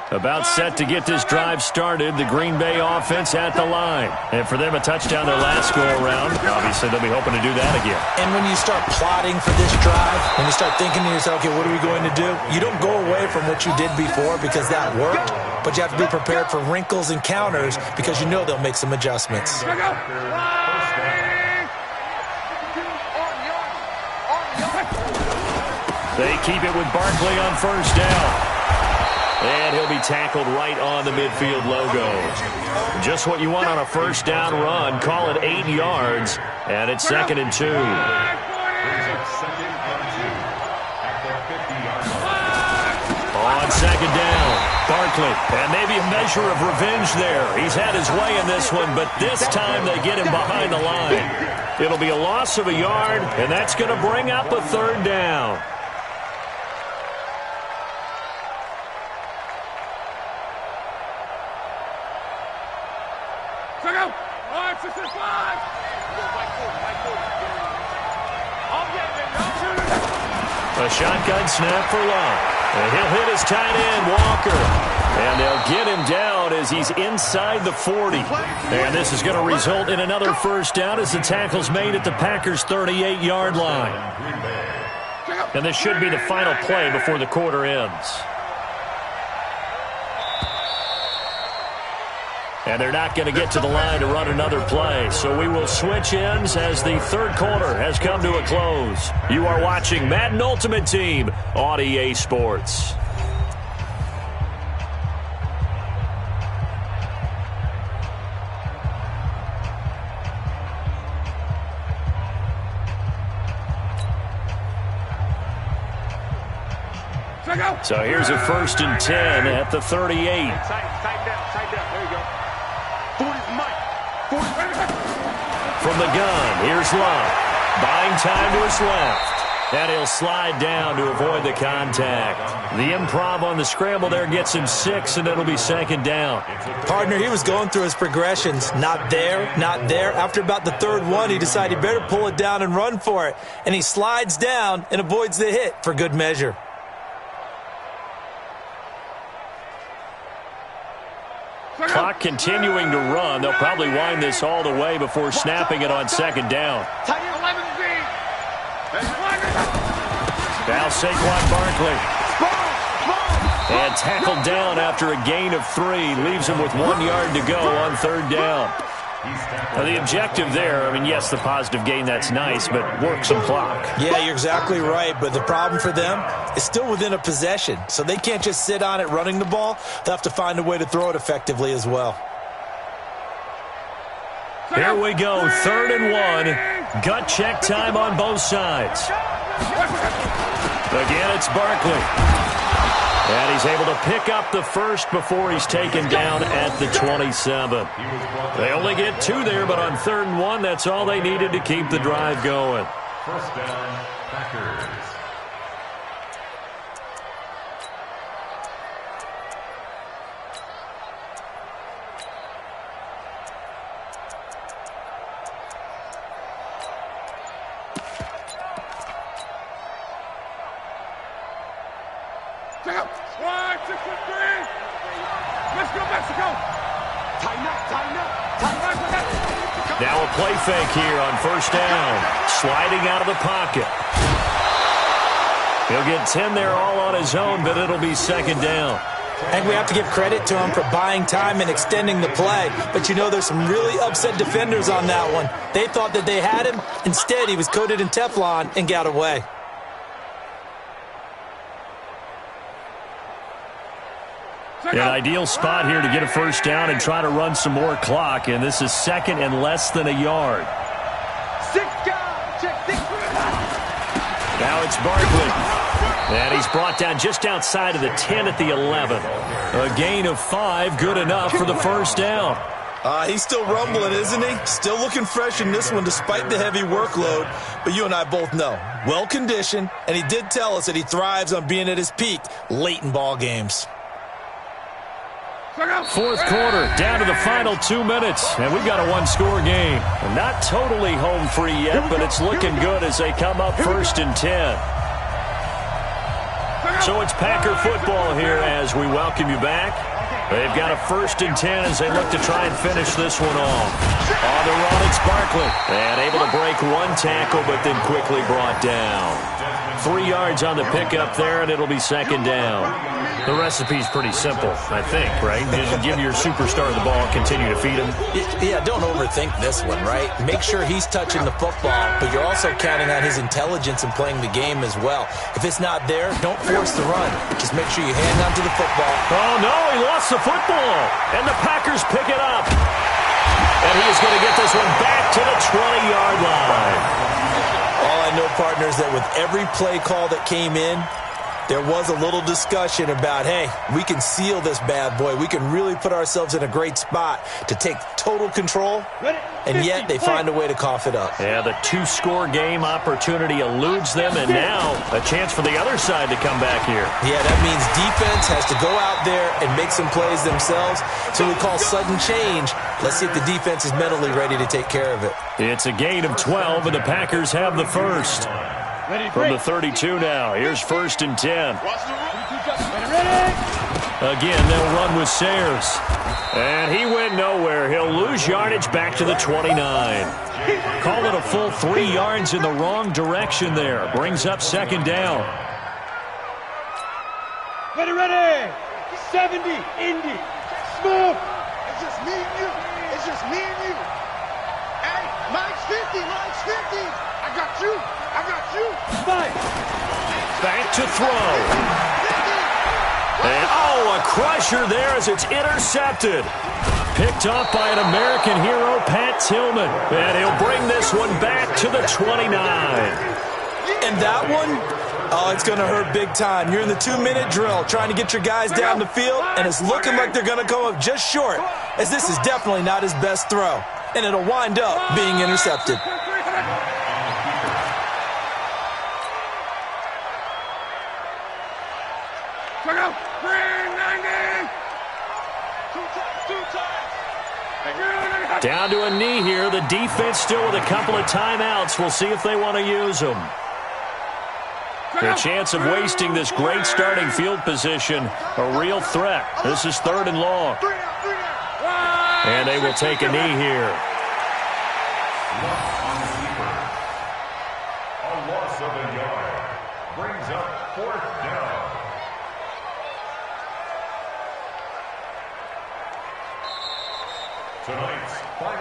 About set to get this drive started. The Green Bay offense at the line. And for them, a touchdown their last go-around. Obviously, they'll be hoping to do that again. And when you start plotting for this drive, when you start thinking to yourself, okay, what are we going to do? You don't go away from what you did before because that worked, but you have to be prepared for wrinkles and counters because you know they'll make some adjustments. They keep it with Barkley on 1st down. And he'll be tackled right on the midfield logo. Just what you want on a 1st down run. Call it 8 yards, and it's 2nd and 2. On 2nd down, Barkley. And maybe a measure of revenge there. He's had his way in this one, but this time they get him behind the line. It'll be a loss of a yard, and that's going to bring up a 3rd down. A shotgun snap for Love. And he'll hit his tight end, Walker. And they'll get him down as he's inside the 40. And this is going to result in another 1st down as the tackle's made at the Packers' 38-yard line. And this should be the final play before the quarter ends. And they're not going to get to the line to run another play. So we will switch ends as the 3rd quarter has come to a close. You are watching Madden Ultimate Team on EA Sports. So here's a 1st and 10 at the 38. Tight down. There you go. 40's Mike. 40. From the gun, here's Love. Buying time to his left. And he'll slide down to avoid the contact. The improv on the scramble there gets him 6, and it'll be 2nd down. Partner, he was going through his progressions. Not there, not there. After about the 3rd one, he decided he better pull it down and run for it. And he slides down and avoids the hit for good measure. Clock continuing to run. They'll probably wind this all the way before snapping it on 2nd down. Now Saquon Barkley. And tackled down after a gain of 3. Leaves him with 1 yard to go on 3rd down. Now the objective there, I mean, yes, the positive gain, that's nice, but work some clock. Yeah, you're exactly right, but the problem for them is still within a possession, so they can't just sit on it running the ball. They'll have to find a way to throw it effectively as well. Here we go, 3rd and 1. Gut check time on both sides. Again, it's Barkley. And he's able to pick up the 1st before he's taken down at the 27. They only get 2 there, but on 3rd and 1, that's all they needed to keep the drive going. 1st down, Packers. Let's go, Mexico. Tighten up, tighten up. Now a play fake here on first down. Sliding out of the pocket. He'll get 10 there all on his own, but it'll be second down. I think we have to give credit to him for buying time and extending the play. But, you know, there's some really upset defenders on that one. They thought that they had him. Instead, he was coated in Teflon and got away. An ideal spot here to get a first down and try to run some more clock, and this is second and less than a yard. Now it's Barkley. And he's brought down just outside of the 10 at the 11. A gain of 5, good enough for the first down. He's still rumbling, isn't he? Still looking fresh in this one despite the heavy workload. But you and I both know, well-conditioned, and he did tell us that he thrives on being at his peak late in ball games. Fourth quarter, down to the final 2 minutes, and we've got a one-score game. Not totally home free yet, but it's looking good as they come up first and 10. So it's Packer football here as we welcome you back. They've got a first and 10 as they look to try and finish this one off. On the run, it's Barkley. And able to break one tackle, but then quickly brought down. 3 yards on the pickup there, and it'll be second down. The recipe's pretty simple, I think, right? Just give your superstar the ball, continue to feed him. Yeah, don't overthink this one, right? Make sure he's touching the football, but you're also counting on his intelligence in playing the game as well. If it's not there, don't force the run. Just make sure you hang on to the football. Oh, no, he lost the football, and the Packers pick it up. And he is going to get this one back to the 20-yard line. All I know, partner, is that with every play call that came in, there was a little discussion about, hey, we can seal this bad boy. We can really put ourselves in a great spot to take total control, and yet they find a way to cough it up. Yeah, the 2-score game opportunity eludes them, and now a chance for the other side to come back here. Yeah, that means defense has to go out there and make some plays themselves. So we call sudden change. Let's see if the defense is mentally ready to take care of it. It's a gain of 12, and the Packers have the first. From the 32 now, here's first and 10. Again, they'll run with Sayers. And he went nowhere. He'll lose yardage back to the 29. Call it a full 3 yards in the wrong direction there. Brings up second down. Ready. 70, Indy. Smooth. It's just me and you. It's just me and you. Hey, mine's 50. I got you. Back to throw. And, a crusher there as it's intercepted. Picked up by an American hero, Pat Tillman. And he'll bring this one back to the 29. And that one, it's going to hurt big time. You're in the 2-minute drill trying to get your guys down the field, and it's looking like they're going to come up just short, as this is definitely not his best throw. And it'll wind up being intercepted. Down to a knee here. The defense still with a couple of timeouts. We'll see if they want to use them. The chance of wasting this great starting field position, a real threat. This is third and long. And they will take a knee here. A loss of a yard brings up fourth down.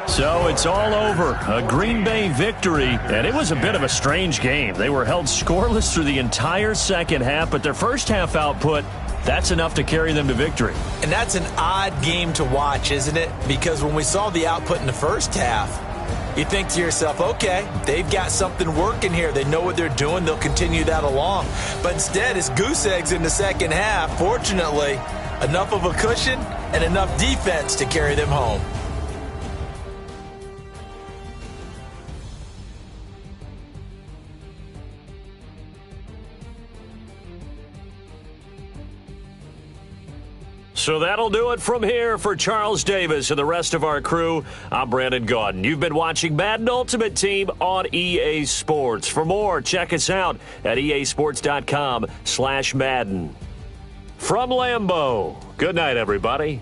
So it's all over. A Green Bay victory, and it was a bit of a strange game. They were held scoreless through the entire second half, but their first half output, that's enough to carry them to victory. And that's an odd game to watch, isn't it? Because when we saw the output in the first half, you think to yourself, okay, they've got something working here. They know what they're doing. They'll continue that along. But instead, it's goose eggs in the second half. Fortunately, enough of a cushion and enough defense to carry them home. So that'll do it from here for Charles Davis and the rest of our crew. I'm Brandon Gaudin. You've been watching Madden Ultimate Team on EA Sports. For more, check us out at easports.com/Madden. From Lambeau, good night, everybody.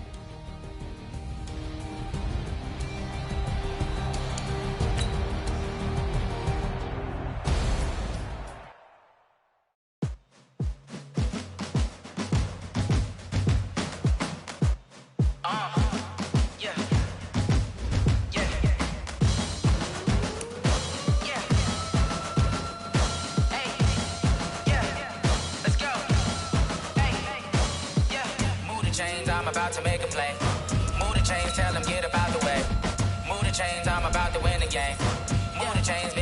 I'm about to make a play. Move the chains, tell them get up out the way. Move the chains, I'm about to win the game. Move the chains,